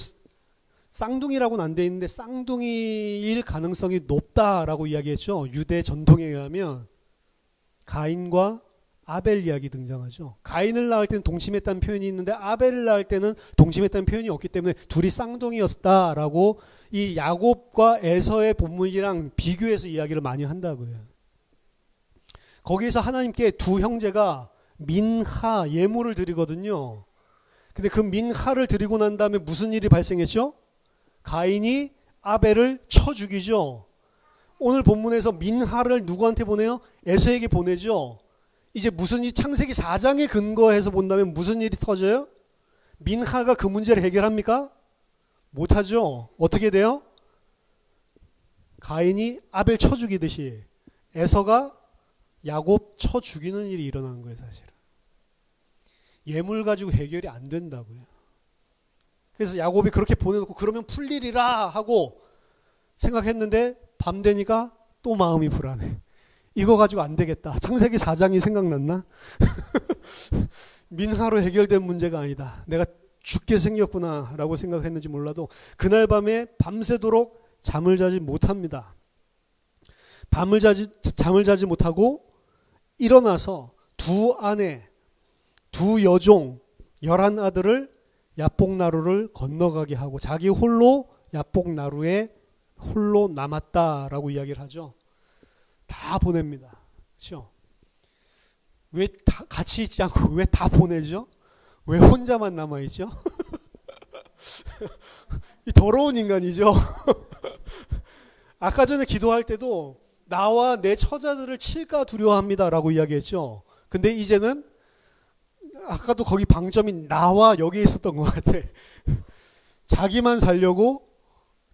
쌍둥이라고는 안 돼 있는데 쌍둥이일 가능성이 높다라고 이야기했죠. 유대 전통에 의하면 가인과 아벨 이야기 등장하죠. 가인을 낳을 때는 동침했다는 표현이 있는데 아벨을 낳을 때는 동침했다는 표현이 없기 때문에 둘이 쌍둥이였다라고 이 야곱과 에서의 본문이랑 비교해서 이야기를 많이 한다고요. 거기에서 하나님께 두 형제가 민하 예물을 드리거든요. 근데 그 민하를 드리고 난 다음에 무슨 일이 발생했죠? 가인이 아벨을 쳐 죽이죠. 오늘 본문에서 민하를 누구한테 보내요? 에서에게 보내죠. 이제 무슨 일, 창세기 4장에 근거해서 본다면 무슨 일이 터져요? 민하가 그 문제를 해결합니까? 못하죠. 어떻게 돼요? 가인이 아벨 쳐 죽이듯이 에서가 야곱 쳐 죽이는 일이 일어나는 거예요, 사실은. 예물 가지고 해결이 안 된다고요. 그래서 야곱이 그렇게 보내놓고 그러면 풀리리라 하고 생각했는데 밤 되니까 또 마음이 불안해. 이거 가지고 안 되겠다. 창세기 4장이 생각났나? 민하로 해결된 문제가 아니다. 내가 죽게 생겼구나 라고 생각을 했는지 몰라도 그날 밤에 밤새도록 잠을 자지 못합니다. 잠을 자지 못하고 일어나서 두 아내, 두 여종, 11아들을 야복나루를 건너가게 하고 자기 홀로 야복나루에 홀로 남았다라고 이야기를 하죠. 다 보냅니다. 그렇죠? 왜 다 같이 있지 않고 왜 다 보내죠? 왜 혼자만 남아있죠? 이 더러운 인간이죠. 아까 전에 기도할 때도 나와 내 처자들을 칠까 두려워합니다라고 이야기했죠. 근데 이제는 아까도 거기 방점이 나와 여기에 있었던 것 같아. 자기만 살려고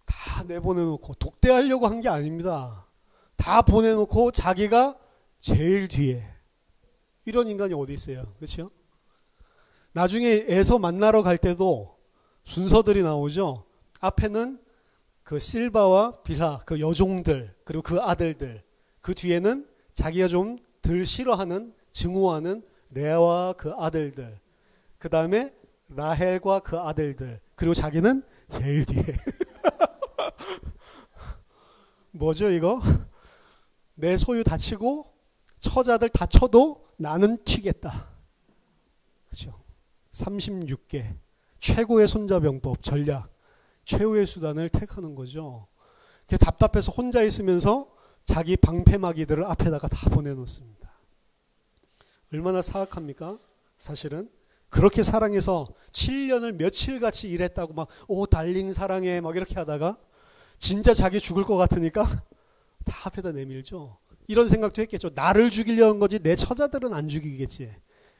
다 내보내놓고 독대하려고 한 게 아닙니다. 다 보내놓고 자기가 제일 뒤에. 이런 인간이 어디 있어요. 그렇죠? 나중에 에서 만나러 갈 때도 순서들이 나오죠. 앞에는 그 실바와 빌하 그 여종들 그리고 그 아들들, 그 뒤에는 자기가 좀 덜 싫어하는 증오하는 레아와 그 아들들, 그 다음에 라헬과 그 아들들, 그리고 자기는 제일 뒤에. 뭐죠 이거? 내 소유 다 치고 처자들 다 쳐도 나는 튀겠다. 그렇죠? 36개 최고의 손자병법 전략, 최후의 수단을 택하는 거죠. 답답해서 혼자 있으면서 자기 방패막이들을 앞에다가 다 보내놓습니다. 얼마나 사악합니까? 사실은 그렇게 사랑해서 7년을 며칠같이 일했다고 막 달링 사랑해 막 이렇게 하다가 진짜 자기 죽을 것 같으니까 다 앞에다 내밀죠. 이런 생각도 했겠죠. 나를 죽이려는 거지 내 처자들은 안 죽이겠지.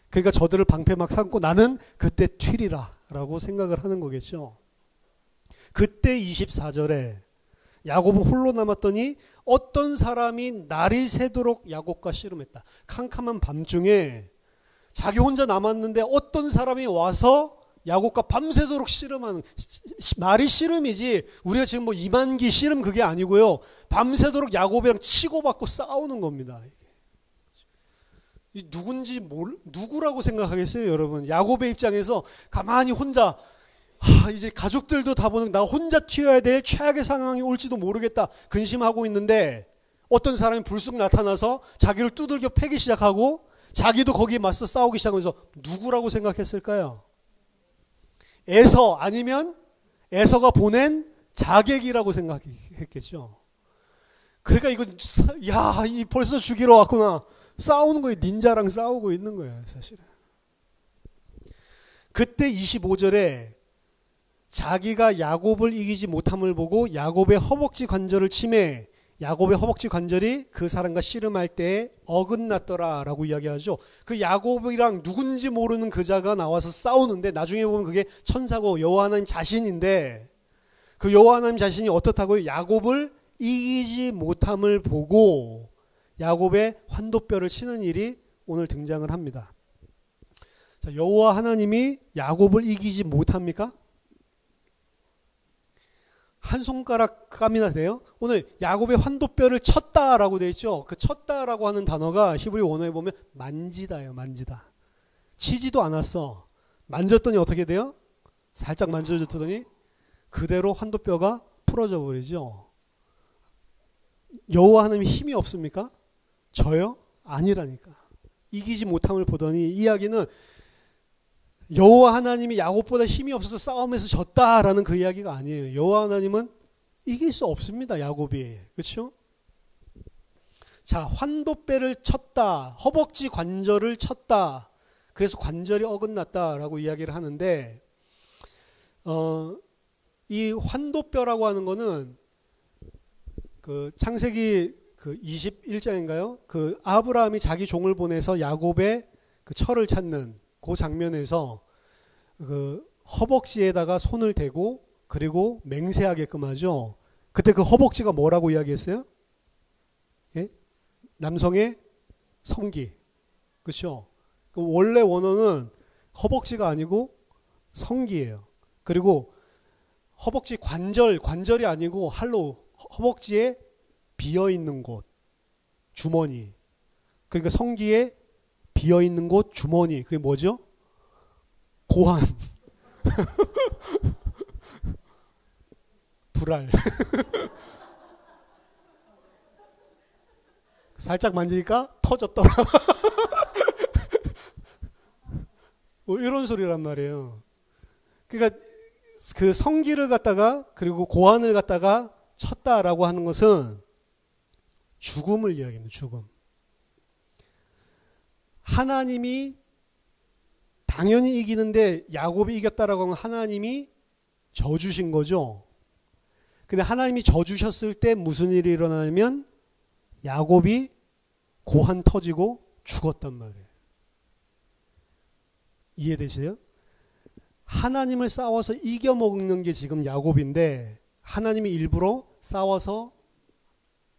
그러니까 저들을 방패막 삼고 나는 그때 튀리라 라고 생각을 하는 거겠죠. 그때 24절에 야곱은 홀로 남았더니 어떤 사람이 날이 새도록 야곱과 씨름했다. 캄캄한 밤중에 자기 혼자 남았는데 어떤 사람이 와서 야곱과 밤새도록 씨름하는, 말이 씨름이지 우리가 지금 뭐 이만기 씨름 그게 아니고요. 밤새도록 야곱이랑 치고받고 싸우는 겁니다. 이게 누군지 누구라고 생각하겠어요, 여러분? 야곱의 입장에서 가만히 혼자 이제 가족들도 다 보는 나 혼자 튀어야 될 최악의 상황이 올지도 모르겠다 근심하고 있는데 어떤 사람이 불쑥 나타나서 자기를 두들겨 패기 시작하고 자기도 거기에 맞서 싸우기 시작하면서 누구라고 생각했을까요? 에서 아니면 에서가 보낸 자객이라고 생각했겠죠. 그러니까 이거 이 벌써 죽이러 왔구나. 싸우는 거예요. 닌자랑 싸우고 있는 거예요, 사실은. 그때 25절에 자기가 야곱을 이기지 못함을 보고 야곱의 허벅지 관절을 치매 야곱의 허벅지 관절이 그 사람과 씨름할 때에 어긋났더라 라고 이야기하죠. 그 야곱이랑 누군지 모르는 그자가 나와서 싸우는데 나중에 보면 그게 천사고 여호와 하나님 자신인데 그 여호와 하나님 자신이 어떻다고요? 야곱을 이기지 못함을 보고 야곱의 환도뼈를 치는 일이 오늘 등장을 합니다. 자, 여호와 하나님이 야곱을 이기지 못합니까? 한 손가락 감이나 돼요? 오늘 야곱의 환도뼈를 쳤다라고 되어 있죠. 그 쳤다라고 하는 단어가 히브리 원어에 보면 만지다예요. 만지다. 치지도 않았어. 만졌더니 어떻게 돼요? 살짝 만져줬더니 그대로 환도뼈가 풀어져 버리죠. 여호와 하나님이 힘이 없습니까? 저요? 아니라니까. 이기지 못함을 보더니 이 이야기는 여호와 하나님이 야곱보다 힘이 없어서 싸움에서 졌다라는 그 이야기가 아니에요. 여호와 하나님은 이길 수 없습니다. 야곱이. 그렇죠? 자, 환도뼈를 쳤다. 허벅지 관절을 쳤다. 그래서 관절이 어긋났다라고 이야기를 하는데 이 환도뼈라고 하는 거는 그 창세기 그 21장인가요? 그 아브라함이 자기 종을 보내서 야곱의 그 철을 찾는 그 장면에서 그 허벅지에다가 손을 대고 그리고 맹세하게끔 하죠. 그때 그 허벅지가 뭐라고 이야기했어요? 예? 남성의 성기. 그렇죠? 그 원래 원어는 허벅지가 아니고 성기예요. 그리고 허벅지 관절이 아니고 할로 허벅지에 비어있는 곳, 주머니. 그러니까 성기에 비어있는 곳, 주머니. 그게 뭐죠? 고환. 불알. 살짝 만지니까 터졌더라. 뭐 이런 소리란 말이에요. 그러니까 그 성기를 갖다가 그리고 고환을 갖다가 쳤다라고 하는 것은 죽음을 이야기합니다. 죽음. 하나님이 당연히 이기는데 야곱이 이겼다라고 하면 하나님이 져주신 거죠. 근데 하나님이 져주셨을 때 무슨 일이 일어나냐면 야곱이 고환 터지고 죽었단 말이에요. 이해되세요? 하나님을 싸워서 이겨먹는 게 지금 야곱인데 하나님이 일부러 싸워서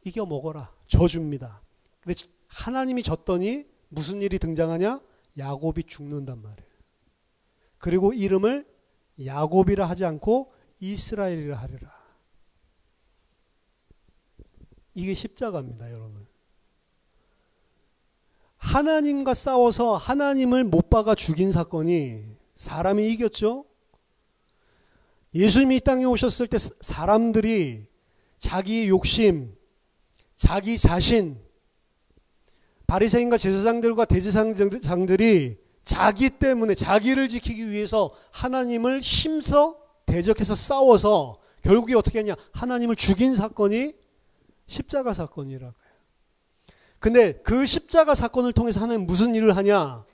이겨먹어라. 져줍니다. 근데 하나님이 졌더니 무슨 일이 등장하냐? 야곱이 죽는단 말이에요. 그리고 이름을 야곱이라 하지 않고 이스라엘이라 하리라. 이게 십자가입니다, 여러분. 하나님과 싸워서 하나님을 못 박아 죽인 사건이 사람이 이겼죠? 예수님이 이 땅에 오셨을 때 사람들이 자기의 욕심, 자기 자신, 바리새인과 제사장들과 대제사장들이 자기 때문에 자기를 지키기 위해서 하나님을 힘써 대적해서 싸워서 결국에 어떻게 하냐? 하나님을 죽인 사건이 십자가 사건이라고요. 근데 그 십자가 사건을 통해서 하나님 무슨 일을 하냐?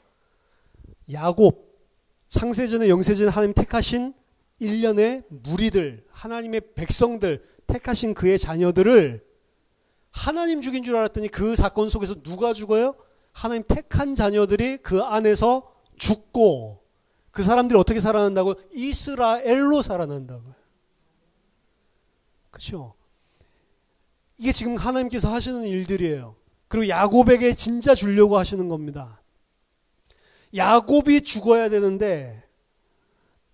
야곱, 창세전에 영세전에 하나님 택하신 일련의 무리들, 하나님의 백성들, 택하신 그의 자녀들을 하나님 죽인 줄 알았더니 그 사건 속에서 누가 죽어요? 하나님 택한 자녀들이 그 안에서 죽고 그 사람들이 어떻게 살아난다고요? 이스라엘로 살아난다고요. 그렇죠? 이게 지금 하나님께서 하시는 일들이에요. 그리고 야곱에게 진짜 주려고 하시는 겁니다. 야곱이 죽어야 되는데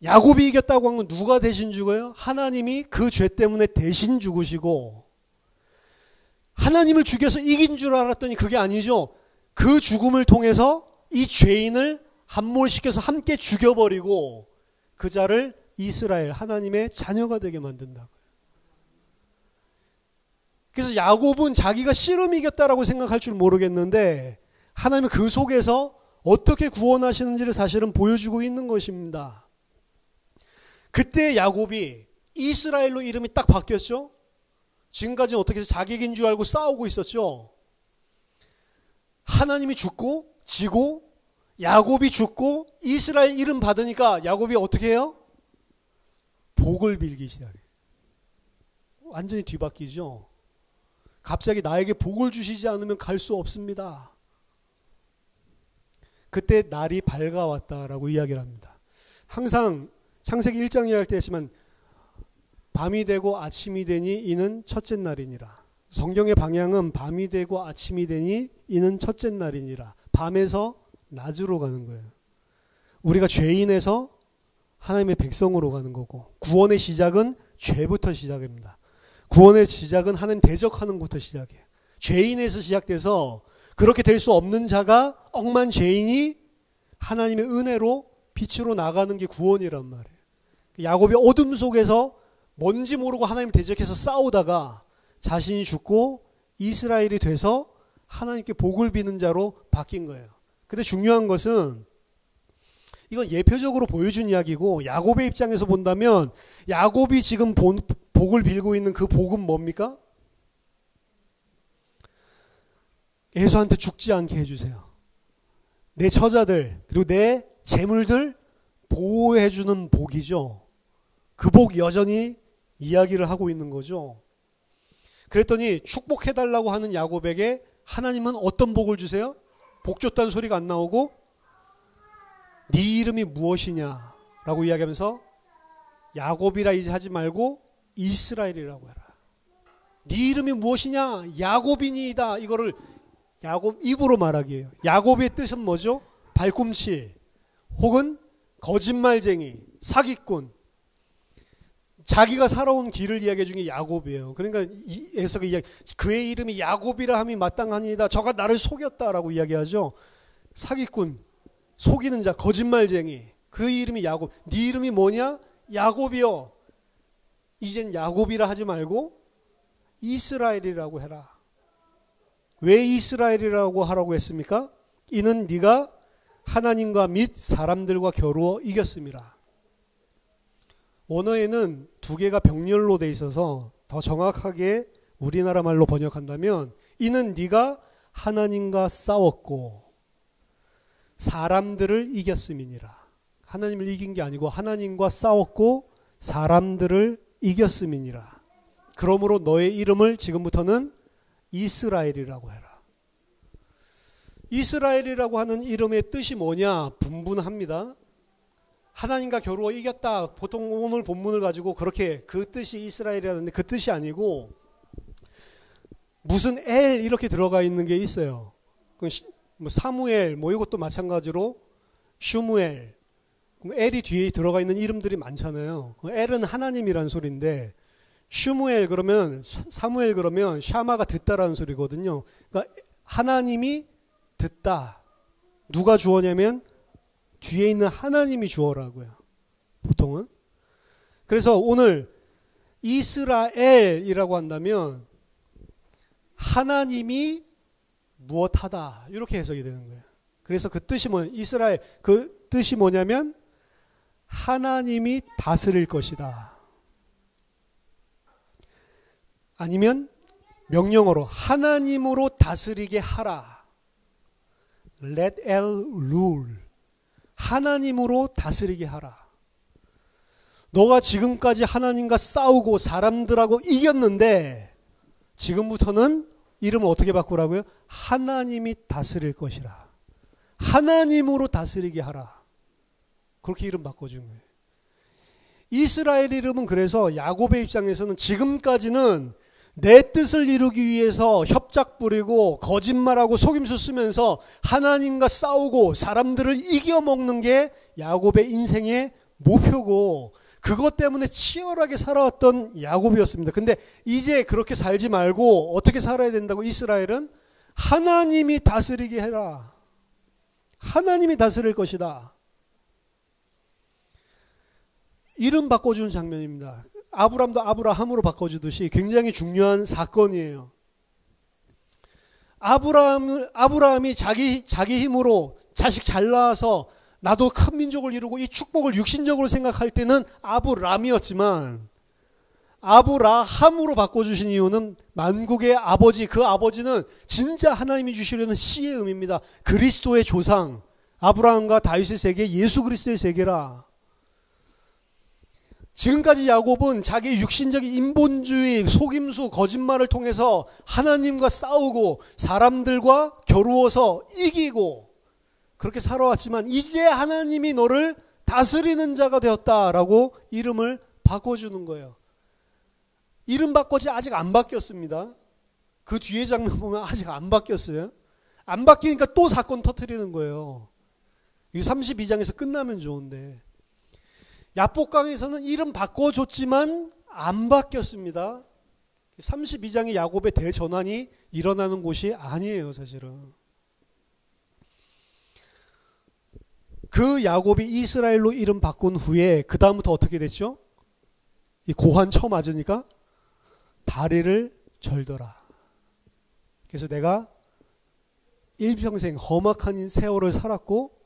야곱이 이겼다고 한 건 누가 대신 죽어요? 하나님이 그 죄 때문에 대신 죽으시고 하나님을 죽여서 이긴 줄 알았더니 그게 아니죠. 그 죽음을 통해서 이 죄인을 함몰시켜서 함께 죽여버리고 그 자를 이스라엘 하나님의 자녀가 되게 만든다고요. 그래서 야곱은 자기가 씨름 이겼다라고 생각할 줄 모르겠는데 하나님은 그 속에서 어떻게 구원하시는지를 사실은 보여주고 있는 것입니다. 그때 야곱이 이스라엘로 이름이 딱 바뀌었죠. 지금까지는 어떻게 해서 자객인 줄 알고 싸우고 있었죠. 하나님이 죽고 지고 야곱이 죽고 이스라엘 이름 받으니까 야곱이 어떻게 해요? 복을 빌기 시작해요. 완전히 뒤바뀌죠. 갑자기 나에게 복을 주시지 않으면 갈 수 없습니다. 그때 날이 밝아왔다라고 이야기를 합니다. 항상 창세기 1장 이야기할 때 했지만 밤이 되고 아침이 되니 이는 첫째 날이니라. 성경의 방향은 밤이 되고 아침이 되니 이는 첫째 날이니라. 밤에서 낮으로 가는 거예요. 우리가 죄인에서 하나님의 백성으로 가는 거고, 구원의 시작은 죄부터 시작입니다. 구원의 시작은 하나님 대적하는 것부터 시작해요. 죄인에서 시작돼서 그렇게 될 수 없는 자가 억만 죄인이 하나님의 은혜로 빛으로 나가는 게 구원이란 말이에요. 야곱이 어둠 속에서 뭔지 모르고 하나님 대적해서 싸우다가 자신이 죽고 이스라엘이 돼서 하나님께 복을 비는 자로 바뀐 거예요. 근데 중요한 것은 이건 예표적으로 보여준 이야기고, 야곱의 입장에서 본다면 야곱이 지금 복을 빌고 있는 그 복은 뭡니까? 에서한테 죽지 않게 해주세요. 내 처자들 그리고 내 재물들 보호해주는 복이죠. 그 복 여전히 이야기를 하고 있는 거죠. 그랬더니 축복해달라고 하는 야곱에게 하나님은 어떤 복을 주세요? 복 줬다는 소리가 안 나오고 네 이름이 무엇이냐라고 이야기하면서 야곱이라 이제 하지 말고 이스라엘이라고 해라. 네 이름이 무엇이냐? 야곱이니이다. 이거를 야곱 입으로 말하기예요. 야곱의 뜻은 뭐죠? 발꿈치 혹은 거짓말쟁이, 사기꾼. 자기가 살아온 길을 이야기해 준 게 야곱이에요. 그러니까 에서가 이야기, 그의 이름이 야곱이라 함이 마땅하니이다. 저가 나를 속였다라고 이야기하죠. 사기꾼, 속이는 자, 거짓말쟁이. 그 이름이 야곱. 네 이름이 뭐냐? 야곱이요. 이젠 야곱이라 하지 말고 이스라엘이라고 해라. 왜 이스라엘이라고 하라고 했습니까? 이는 네가 하나님과 및 사람들과 겨루어 이겼음이라. 원어에는 두 개가 병렬로 돼 있어서 더 정확하게 우리나라 말로 번역한다면 이는 네가 하나님과 싸웠고 사람들을 이겼음이니라. 하나님을 이긴 게 아니고 하나님과 싸웠고 사람들을 이겼음이니라. 그러므로 너의 이름을 지금부터는 이스라엘이라고 해라. 이스라엘이라고 하는 이름의 뜻이 뭐냐? 분분합니다. 하나님과 겨루어 이겼다. 보통 오늘 본문을 가지고 그렇게 그 뜻이 이스라엘이라는데 그 뜻이 아니고 무슨 엘 이렇게 들어가 있는 게 있어요. 사무엘 뭐 이것도 마찬가지로 슈무엘, 엘이 뒤에 들어가 있는 이름들이 많잖아요. 엘은 하나님이라는 소리인데 슈무엘 그러면 사무엘 그러면 샤마가 듣다라는 소리거든요. 그러니까 하나님이 듣다. 누가 주어냐면 뒤에 있는 하나님이 주어라고요. 보통은. 그래서 오늘 이스라엘이라고 한다면 하나님이 무엇하다 이렇게 해석이 되는 거예요. 그래서 그 뜻이 이스라엘 그 뜻이 뭐냐면 하나님이 다스릴 것이다. 아니면 명령어로 하나님으로 다스리게 하라. Let El rule. 하나님으로 다스리게 하라. 너가 지금까지 하나님과 싸우고 사람들하고 이겼는데 지금부터는 이름을 어떻게 바꾸라고요? 하나님이 다스릴 것이라. 하나님으로 다스리게 하라. 그렇게 이름 바꿔준 거예요. 이스라엘 이름은 그래서 야곱의 입장에서는 지금까지는 내 뜻을 이루기 위해서 협작 부리고 거짓말하고 속임수 쓰면서 하나님과 싸우고 사람들을 이겨먹는 게 야곱의 인생의 목표고 그것 때문에 치열하게 살아왔던 야곱이었습니다. 근데 이제 그렇게 살지 말고 어떻게 살아야 된다고 이스라엘은 하나님이 다스리게 해라. 하나님이 다스릴 것이다. 이름 바꿔주는 장면입니다. 아브람도 아브라함으로 바꿔주듯이 굉장히 중요한 사건이에요. 아브라함이 자기 힘으로 자식 잘 낳아서 나도 큰 민족을 이루고 이 축복을 육신적으로 생각할 때는 아브람이었지만 아브라함으로 바꿔주신 이유는 만국의 아버지, 그 아버지는 진짜 하나님이 주시려는 씨의 의미입니다. 그리스도의 조상, 아브라함과 다윗의 세계, 예수 그리스도의 세계라. 지금까지 야곱은 자기 육신적인 인본주의, 속임수, 거짓말을 통해서 하나님과 싸우고 사람들과 겨루어서 이기고 그렇게 살아왔지만 이제 하나님이 너를 다스리는 자가 되었다라고 이름을 바꿔주는 거예요. 이름 바꿔지 아직 안 바뀌었습니다. 그 뒤에 장면 보면 아직 안 바뀌었어요. 안 바뀌니까 또 사건 터뜨리는 거예요. 이 32장에서 끝나면 좋은데 야복강에서는 이름 바꿔줬지만 안 바뀌었습니다. 32장의 야곱의 대전환이 일어나는 곳이 아니에요, 사실은. 그 야곱이 이스라엘로 이름 바꾼 후에 그 다음부터 어떻게 됐죠? 이 고한 처음 맞으니까 다리를 절더라. 그래서 내가 일평생 험악한 세월을 살았고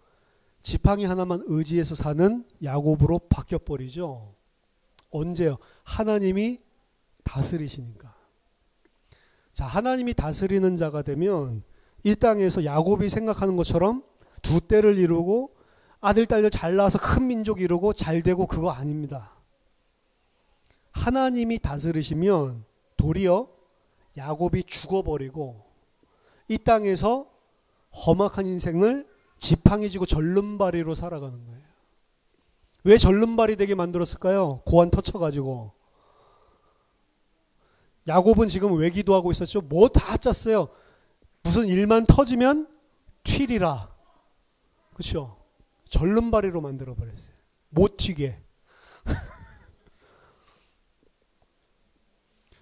지팡이 하나만 의지해서 사는 야곱으로 바뀌어버리죠. 언제요? 하나님이 다스리시니까. 자, 하나님이 다스리는 자가 되면 이 땅에서 야곱이 생각하는 것처럼 두 떼를 이루고 아들, 딸들 잘 낳아서 큰 민족 이루고 잘 되고 그거 아닙니다. 하나님이 다스리시면 도리어 야곱이 죽어버리고 이 땅에서 험악한 인생을 지팡이 지고 절름발이로 살아가는 거예요. 왜 절름발이 되게 만들었을까요? 고안 터쳐가지고. 야곱은 지금 왜 기도하고 있었죠? 뭐 다 짰어요. 무슨 일만 터지면 튀리라. 그렇죠? 절름발이로 만들어버렸어요. 못 튀게.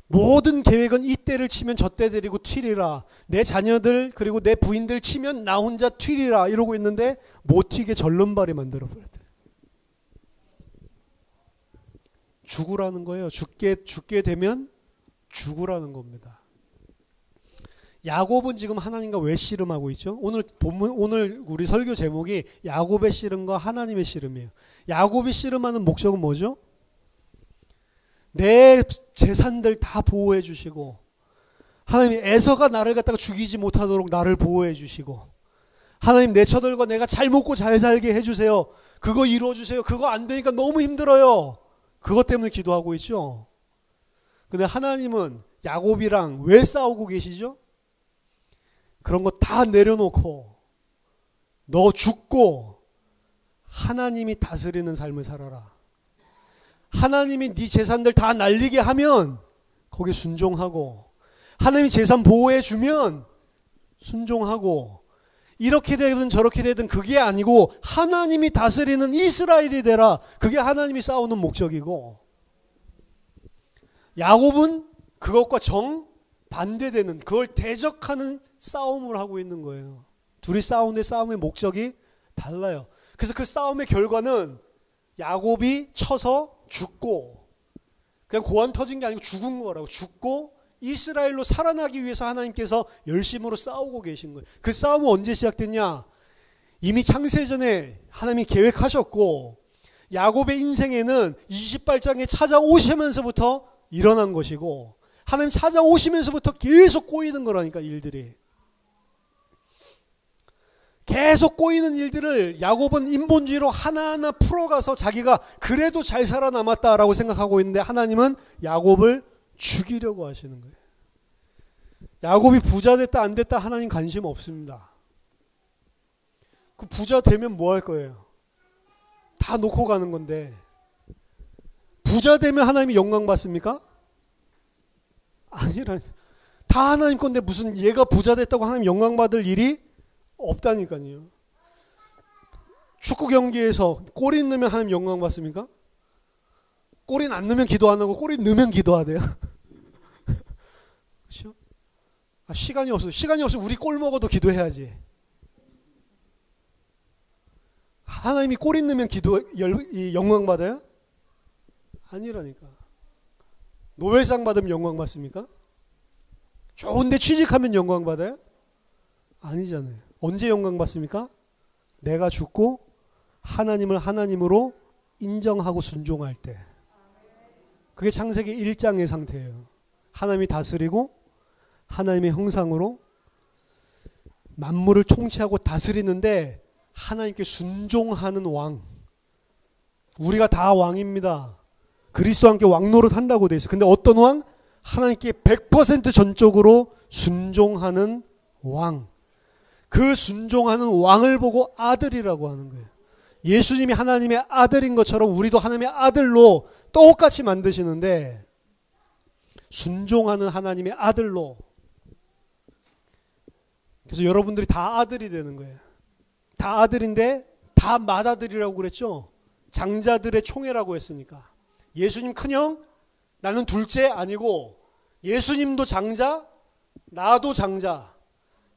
모든 계획은 이 때를 치면 저 때 데리고 튀리라. 내 자녀들 그리고 내 부인들 치면 나 혼자 튀리라 이러고 있는데 못 튀게 절름발이 만들어버렸대. 죽으라는 거예요. 죽게 되면 죽으라는 겁니다. 야곱은 지금 하나님과 왜 씨름하고 있죠? 오늘 우리 설교 제목이 야곱의 씨름과 하나님의 씨름이에요. 야곱이 씨름하는 목적은 뭐죠? 내 재산들 다 보호해 주시고 하나님이 에서가 나를 갖다가 죽이지 못하도록 나를 보호해 주시고 하나님 내 처들과 내가 잘 먹고 잘 살게 해주세요. 그거 이루어 주세요. 그거 안 되니까 너무 힘들어요. 그것 때문에 기도하고 있죠. 근데 하나님은 야곱이랑 왜 싸우고 계시죠? 그런 거 다 내려놓고 너 죽고 하나님이 다스리는 삶을 살아라. 하나님이 네 재산들 다 날리게 하면 거기 순종하고 하나님이 재산 보호해 주면 순종하고 이렇게 되든 저렇게 되든 그게 아니고 하나님이 다스리는 이스라엘이 되라. 그게 하나님이 싸우는 목적이고 야곱은 그것과 정반대되는 그걸 대적하는 싸움을 하고 있는 거예요. 둘이 싸우는데 싸움의 목적이 달라요. 그래서 그 싸움의 결과는 야곱이 쳐서 죽고 그냥 고안 터진 게 아니고 죽은 거라고. 죽고 이스라엘로 살아나기 위해서 하나님께서 열심으로 싸우고 계신 거예요. 그 싸움은 언제 시작됐냐? 이미 창세전에 하나님이 계획하셨고 야곱의 인생에는 28장에 찾아오시면서부터 일어난 것이고 하나님 찾아오시면서부터 계속 꼬이는 거라니까. 일들이 계속 꼬이는 일들을 야곱은 인본주의로 하나하나 풀어가서 자기가 그래도 잘 살아남았다라고 생각하고 있는데 하나님은 야곱을 죽이려고 하시는 거예요. 야곱이 부자 됐다 안 됐다 하나님 관심 없습니다. 그 부자 되면 뭐 할 거예요? 다 놓고 가는 건데 부자 되면 하나님이 영광 받습니까? 아니라니까. 다 하나님 건데 무슨 얘가 부자 됐다고 하나님 영광 받을 일이 없다니까요. 축구 경기에서 골인 넣으면 하나님 영광 받습니까? 골인 안 넣으면 기도 안 하고 골인 넣으면 기도하대요. 그렇죠? 시간이 없어 우리 골 먹어도 기도해야지. 하나님이 골인 넣으면 영광 받아요? 아니라니까. 노벨상 받으면 영광 받습니까? 좋은데 취직하면 영광 받아요? 아니잖아요. 언제 영광 받습니까? 내가 죽고 하나님을 하나님으로 인정하고 순종할 때, 그게 창세기 1장의 상태예요. 하나님이 다스리고 하나님의 형상으로 만물을 통치하고 다스리는데 하나님께 순종하는 왕. 우리가 다 왕입니다. 그리스도와 함께 왕노릇 한다고 돼 있어요. 근데 어떤 왕? 하나님께 100% 전적으로 순종하는 왕. 그 순종하는 왕을 보고 아들이라고 하는 거예요. 예수님이 하나님의 아들인 것처럼 우리도 하나님의 아들로 똑같이 만드시는데, 순종하는 하나님의 아들로. 그래서 여러분들이 다 아들이 되는 거예요. 다 아들인데 다 맏아들이라고 그랬죠. 장자들의 총회라고 했으니까. 예수님 큰형, 나는 둘째 아니고 예수님도 장자, 나도 장자.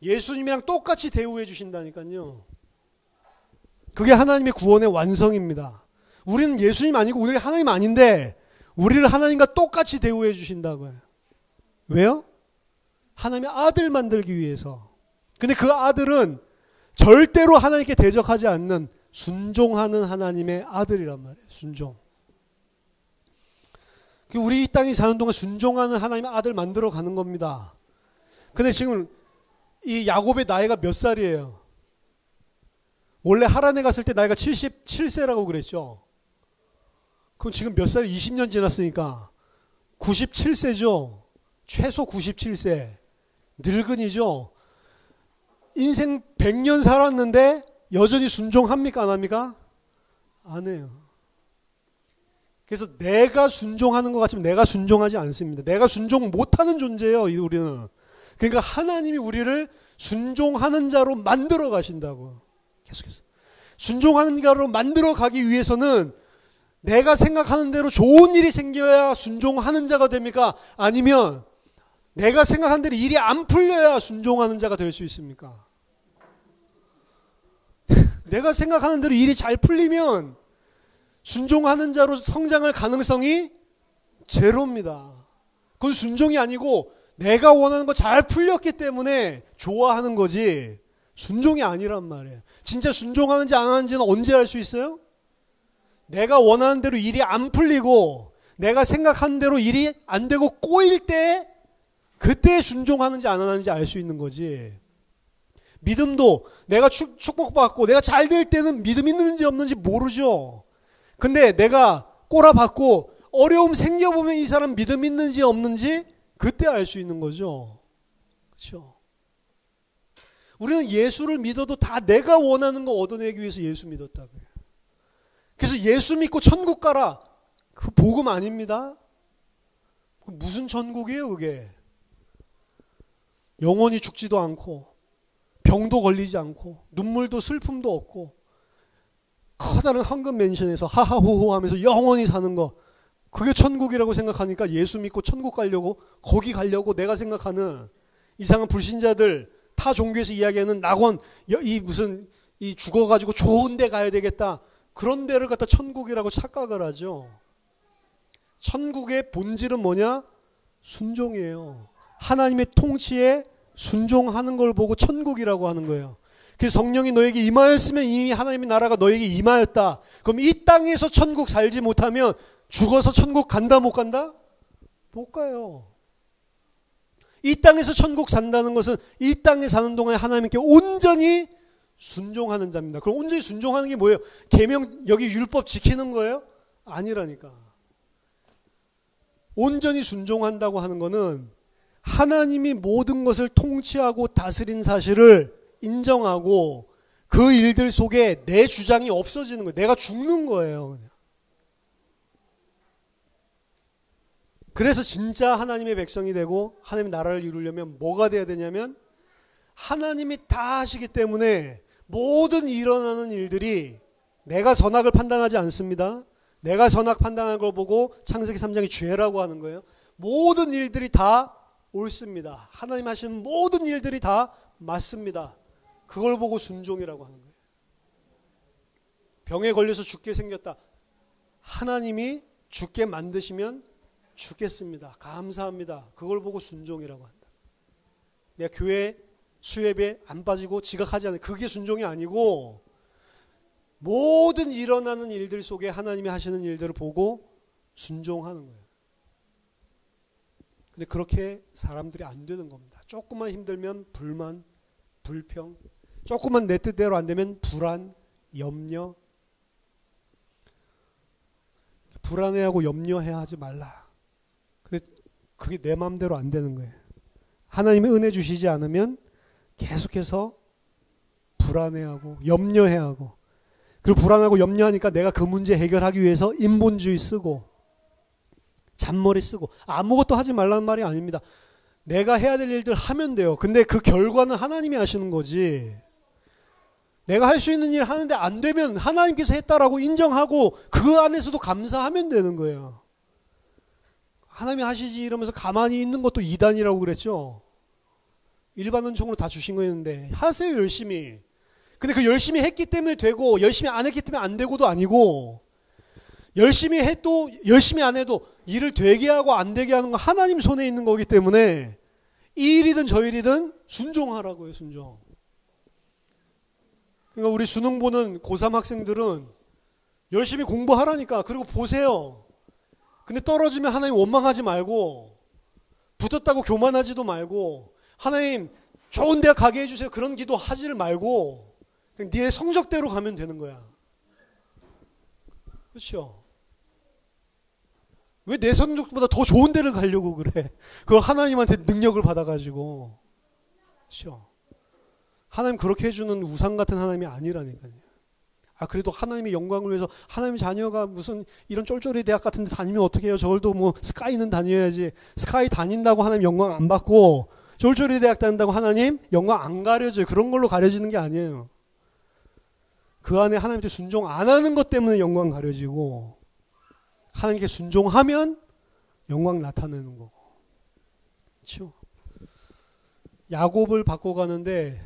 예수님이랑 똑같이 대우해 주신다니까요. 그게 하나님의 구원의 완성입니다. 우리는 예수님 아니고 우리가 하나님 아닌데 우리를 하나님과 똑같이 대우해 주신다고요. 왜요? 하나님의 아들 만들기 위해서. 근데 그 아들은 절대로 하나님께 대적하지 않는 순종하는 하나님의 아들이란 말이에요. 순종. 우리 이 땅에 사는 동안 순종하는 하나님의 아들 만들어 가는 겁니다. 근데 지금 이 야곱의 나이가 몇 살이에요? 원래 하란에 갔을 때 나이가 77세라고 그랬죠. 그럼 지금 몇 살이 20년 지났으니까 97세죠. 최소 97세. 늙은이죠. 인생 100년 살았는데 여전히 순종합니까? 안 합니까? 안 해요. 그래서 내가 순종하는 것 같지만 내가 순종하지 않습니다. 내가 순종 못하는 존재예요, 우리는. 그러니까 하나님이 우리를 순종하는 자로 만들어 가신다고. 계속해서. 순종하는 자로 만들어 가기 위해서는 내가 생각하는 대로 좋은 일이 생겨야 순종하는 자가 됩니까? 아니면 내가 생각한 대로 일이 안 풀려야 순종하는 자가 될 수 있습니까? 내가 생각하는 대로 일이 잘 풀리면 순종하는 자로 성장할 가능성이 제로입니다. 그건 순종이 아니고 내가 원하는 거 잘 풀렸기 때문에 좋아하는 거지 순종이 아니란 말이에요. 진짜 순종하는지 안 하는지는 언제 알 수 있어요? 내가 원하는 대로 일이 안 풀리고 내가 생각한 대로 일이 안 되고 꼬일 때 그때 순종하는지 안 하는지 알 수 있는 거지. 믿음도 내가 축복받고 내가 잘 될 때는 믿음 있는지 없는지 모르죠. 근데 내가 꼬라박고 어려움 생겨보면 이 사람 믿음 있는지 없는지 그때 알 수 있는 거죠. 그렇죠? 우리는 예수를 믿어도 다 내가 원하는 거 얻어내기 위해서 예수 믿었다고요. 그래서 예수 믿고 천국 가라. 그 복음 아닙니다. 무슨 천국이에요 그게. 영원히 죽지도 않고 병도 걸리지 않고 눈물도 슬픔도 없고 커다란 황금 맨션에서 하하호호 하면서 영원히 사는 거, 그게 천국이라고 생각하니까 예수 믿고 천국 가려고, 거기 가려고 내가 생각하는 이상한 불신자들, 타 종교에서 이야기하는 낙원, 이 죽어가지고 좋은 데 가야 되겠다, 그런 데를 갖다 천국이라고 착각을 하죠. 천국의 본질은 뭐냐? 순종이에요. 하나님의 통치에 순종하는 걸 보고 천국이라고 하는 거예요. 그래서 성령이 너에게 임하였으면 이미 하나님의 나라가 너에게 임하였다. 그럼 이 땅에서 천국 살지 못하면 죽어서 천국 간다 못 간다? 못 가요. 이 땅에서 천국 산다는 것은 이 땅에 사는 동안에 하나님께 온전히 순종하는 자입니다. 그럼 온전히 순종하는 게 뭐예요? 계명, 여기 율법 지키는 거예요? 아니라니까. 온전히 순종한다고 하는 거는 하나님이 모든 것을 통치하고 다스린 사실을 인정하고 그 일들 속에 내 주장이 없어지는 거예요. 내가 죽는 거예요. 그냥. 그래서 진짜 하나님의 백성이 되고 하나님의 나라를 이루려면 뭐가 돼야 되냐면, 하나님이 다 하시기 때문에 모든 일어나는 일들이 내가 선악을 판단하지 않습니다. 내가 선악 판단한 걸 보고 창세기 3장이 죄라고 하는 거예요. 모든 일들이 다 옳습니다. 하나님 하시는 모든 일들이 다 맞습니다. 그걸 보고 순종이라고 하는 거예요. 병에 걸려서 죽게 생겼다. 하나님이 죽게 만드시면 죽겠습니다. 감사합니다. 그걸 보고 순종이라고 한다. 내가 교회 수협에 안 빠지고 지각하지 않는, 그게 순종이 아니고 모든 일어나는 일들 속에 하나님이 하시는 일들을 보고 순종하는 거예요. 근데 그렇게 사람들이 안 되는 겁니다. 조금만 힘들면 불만, 불평, 조금만 내 뜻대로 안 되면 불안, 염려. 불안해하고 염려해야 하지 말라. 그게 내 마음대로 안 되는 거예요. 하나님이 은혜 주시지 않으면 계속해서 불안해하고 염려해하고, 그리고 불안하고 염려하니까 내가 그 문제 해결하기 위해서 인본주의 쓰고 잔머리 쓰고, 아무것도 하지 말라는 말이 아닙니다. 내가 해야 될 일들 하면 돼요. 근데 그 결과는 하나님이 하시는 거지. 내가 할 수 있는 일 하는데 안 되면 하나님께서 했다라고 인정하고 그 안에서도 감사하면 되는 거예요. 하나님이 하시지 이러면서 가만히 있는 것도 이단이라고 그랬죠. 일반 은총으로 다 주신 거였는데 하세요, 열심히. 근데 그 열심히 했기 때문에 되고 열심히 안 했기 때문에 안 되고도 아니고, 열심히 해도 열심히 안 해도 일을 되게 하고 안 되게 하는 건 하나님 손에 있는 거기 때문에 이 일이든 저 일이든 순종하라고요, 순종. 그러니까 우리 수능 보는 고3 학생들은 열심히 공부하라니까. 그리고 보세요. 근데 떨어지면 하나님 원망하지 말고, 붙었다고 교만하지도 말고, 하나님 좋은 대학 가게 해주세요, 그런 기도 하지를 말고 그냥 네 성적대로 가면 되는 거야. 그렇죠? 왜 내 성적보다 더 좋은 데를 가려고 그래? 그거 하나님한테 능력을 받아가지고. 그렇죠? 하나님 그렇게 해주는 우상 같은 하나님이 아니라니까요. 그래도 하나님의 영광을 위해서 하나님의 자녀가 무슨 이런 쫄쫄이 대학 같은 데 다니면 어떻게 해요? 저걸도 뭐 스카이는 다녀야지. 스카이 다닌다고 하나님 영광 안 받고, 쫄쫄이 대학 다닌다고 하나님 영광 안 가려져요. 그런 걸로 가려지는 게 아니에요. 그 안에 하나님께 순종 안 하는 것 때문에 영광 가려지고, 하나님께 순종하면 영광 나타내는 거고. 그렇죠? 야곱을 바꿔가는데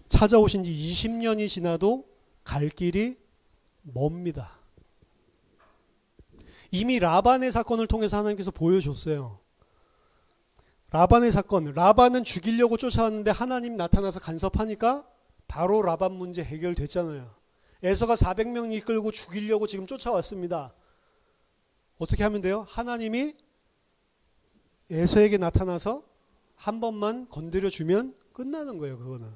찾아오신 지 20년이 지나도 갈 길이 멉니다. 이미 라반의 사건을 통해서 하나님께서 보여줬어요. 라반의 사건, 라반은 죽이려고 쫓아왔는데 하나님 나타나서 간섭하니까 바로 라반 문제 해결됐잖아요. 에서가 400명 이끌고 죽이려고 지금 쫓아왔습니다. 어떻게 하면 돼요? 하나님이 에서에게 나타나서 한 번만 건드려주면 끝나는 거예요, 그거는.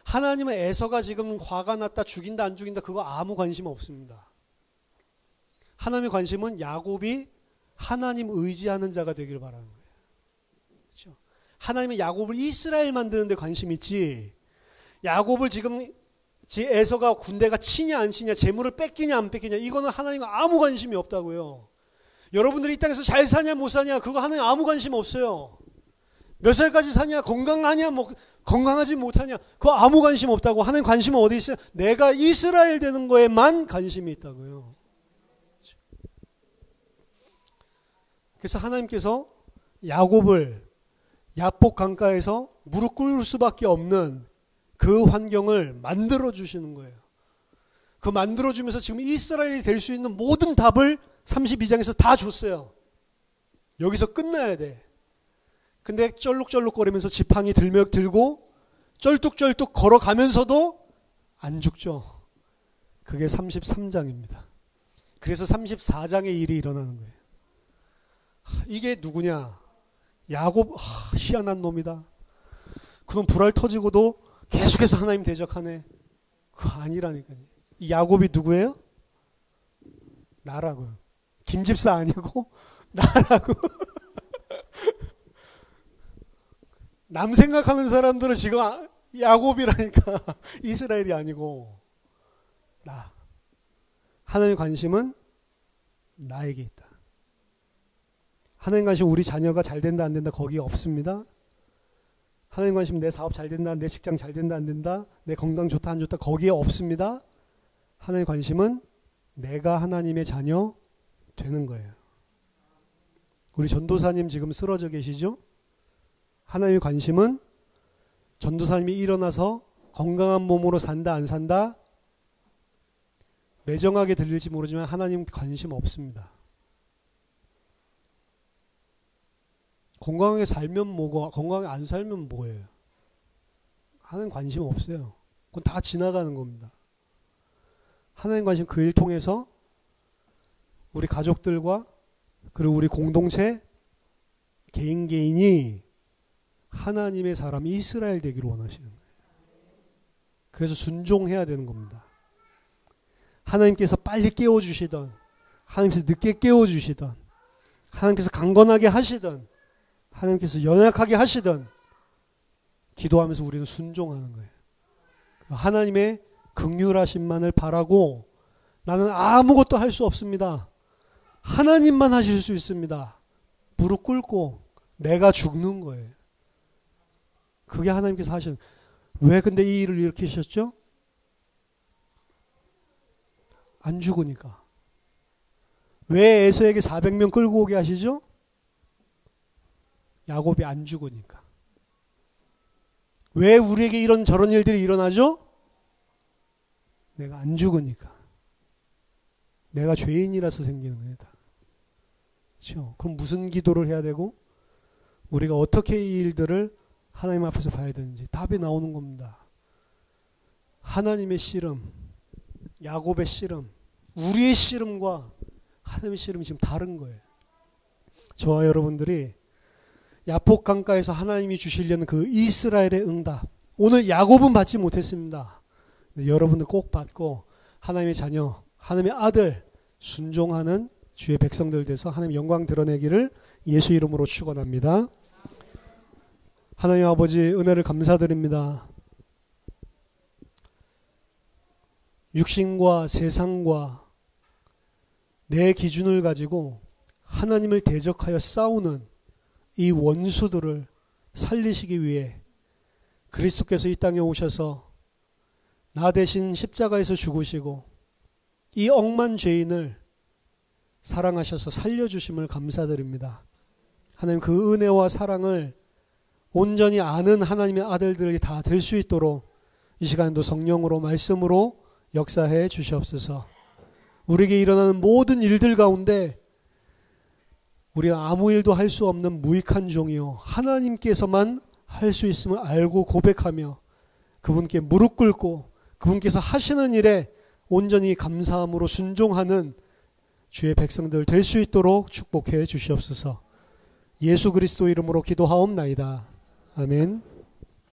하나님은 에서가 지금 화가 났다, 죽인다, 안 죽인다, 그거 아무 관심 없습니다. 하나님의 관심은 야곱이 하나님 의지하는 자가 되기를 바라는 거예요. 그렇죠? 하나님은 야곱을 이스라엘 만드는 데 관심이 있지, 야곱을 지금 에서가 군대가 치냐 안 치냐, 재물을 뺏기냐 안 뺏기냐, 이거는 하나님은 아무 관심이 없다고요. 여러분들이 이 땅에서 잘 사냐 못 사냐, 그거 하나님 아무 관심 없어요. 몇 살까지 사냐, 건강하냐, 뭐 건강하지 못하냐, 그거 아무 관심 없다고. 하나님 관심은 어디 있어요? 내가 이스라엘 되는 거에만 관심이 있다고요. 그래서 하나님께서 야곱을 야복 강가에서 무릎 꿇을 수밖에 없는 그 환경을 만들어 주시는 거예요. 그 만들어 주면서 지금 이스라엘이 될 수 있는 모든 답을 32장에서 다 줬어요. 여기서 끝나야 돼. 근데 쩔룩쩔룩거리면서 지팡이 들고 쩔뚝쩔뚝 걸어가면서도 안 죽죠. 그게 33장입니다. 그래서 34장의 일이 일어나는 거예요. 이게 누구냐? 야곱, 희한한 놈이다. 그놈 불알 터지고도 계속해서 하나님 대적하네. 그거 아니라니까요. 이 야곱이 누구예요? 나라고요. 김집사 아니고 나라고. 남 생각하는 사람들은 지금 야곱이라니까. 이스라엘이 아니고 나. 하나님의 관심은 나에게 있다. 하나님 관심 우리 자녀가 잘 된다 안 된다 거기 없습니다. 하나님 관심 내 사업 잘 된다, 내 직장 잘 된다 안 된다, 내 건강 좋다 안 좋다 거기에 없습니다. 하나님 관심은 내가 하나님의 자녀 되는 거예요. 우리 전도사님 지금 쓰러져 계시죠? 하나님의 관심은 전도사님이 일어나서 건강한 몸으로 산다 안 산다, 매정하게 들릴지 모르지만 하나님 관심 없습니다. 건강하게 살면 뭐고 건강하게 안 살면 뭐예요? 하나님 관심 없어요. 그건 다 지나가는 겁니다. 하나님 관심 그 일 통해서 우리 가족들과 그리고 우리 공동체 개인이 하나님의 사람 이스라엘 되기를 원하시는 거예요. 그래서 순종해야 되는 겁니다. 하나님께서 빨리 깨워주시던, 하나님께서 늦게 깨워주시던, 하나님께서 강건하게 하시던, 하나님께서 연약하게 하시던, 기도하면서 우리는 순종하는 거예요. 하나님의 긍휼하심만을 바라고 나는 아무것도 할 수 없습니다. 하나님만 하실 수 있습니다. 무릎 꿇고 내가 죽는 거예요. 그게 하나님께서 하시는. 왜 근데 이 일을 일으키셨죠? 안 죽으니까. 왜 에서에게 400명 끌고 오게 하시죠? 야곱이 안 죽으니까. 왜 우리에게 이런 저런 일들이 일어나죠? 내가 안 죽으니까. 내가 죄인이라서 생기는 거예요. 그렇죠? 그럼 무슨 기도를 해야 되고 우리가 어떻게 이 일들을 하나님 앞에서 봐야 되는지 답이 나오는 겁니다. 하나님의 씨름, 야곱의 씨름, 우리의 씨름과 하나님의 씨름이 지금 다른 거예요. 저와 여러분들이 야복 강가에서 하나님이 주시려는 그 이스라엘의 응답, 오늘 야곱은 받지 못했습니다. 여러분들 꼭 받고 하나님의 자녀, 하나님의 아들 순종하는 주의 백성들 돼서 하나님 영광 드러내기를 예수 이름으로 축원합니다. 하나님 아버지 은혜를 감사드립니다. 육신과 세상과 내 기준을 가지고 하나님을 대적하여 싸우는 이 원수들을 살리시기 위해 그리스도께서 이 땅에 오셔서 나 대신 십자가에서 죽으시고 이 억만 죄인을 사랑하셔서 살려주심을 감사드립니다. 하나님 그 은혜와 사랑을 온전히 아는 하나님의 아들들이 다 될 수 있도록 이 시간도 성령으로 말씀으로 역사해 주시옵소서. 우리에게 일어나는 모든 일들 가운데 우리는 아무 일도 할 수 없는 무익한 종이요 하나님께서만 할 수 있음을 알고 고백하며 그분께 무릎 꿇고 그분께서 하시는 일에 온전히 감사함으로 순종하는 주의 백성들 될 수 있도록 축복해 주시옵소서. 예수 그리스도 이름으로 기도하옵나이다. 아멘.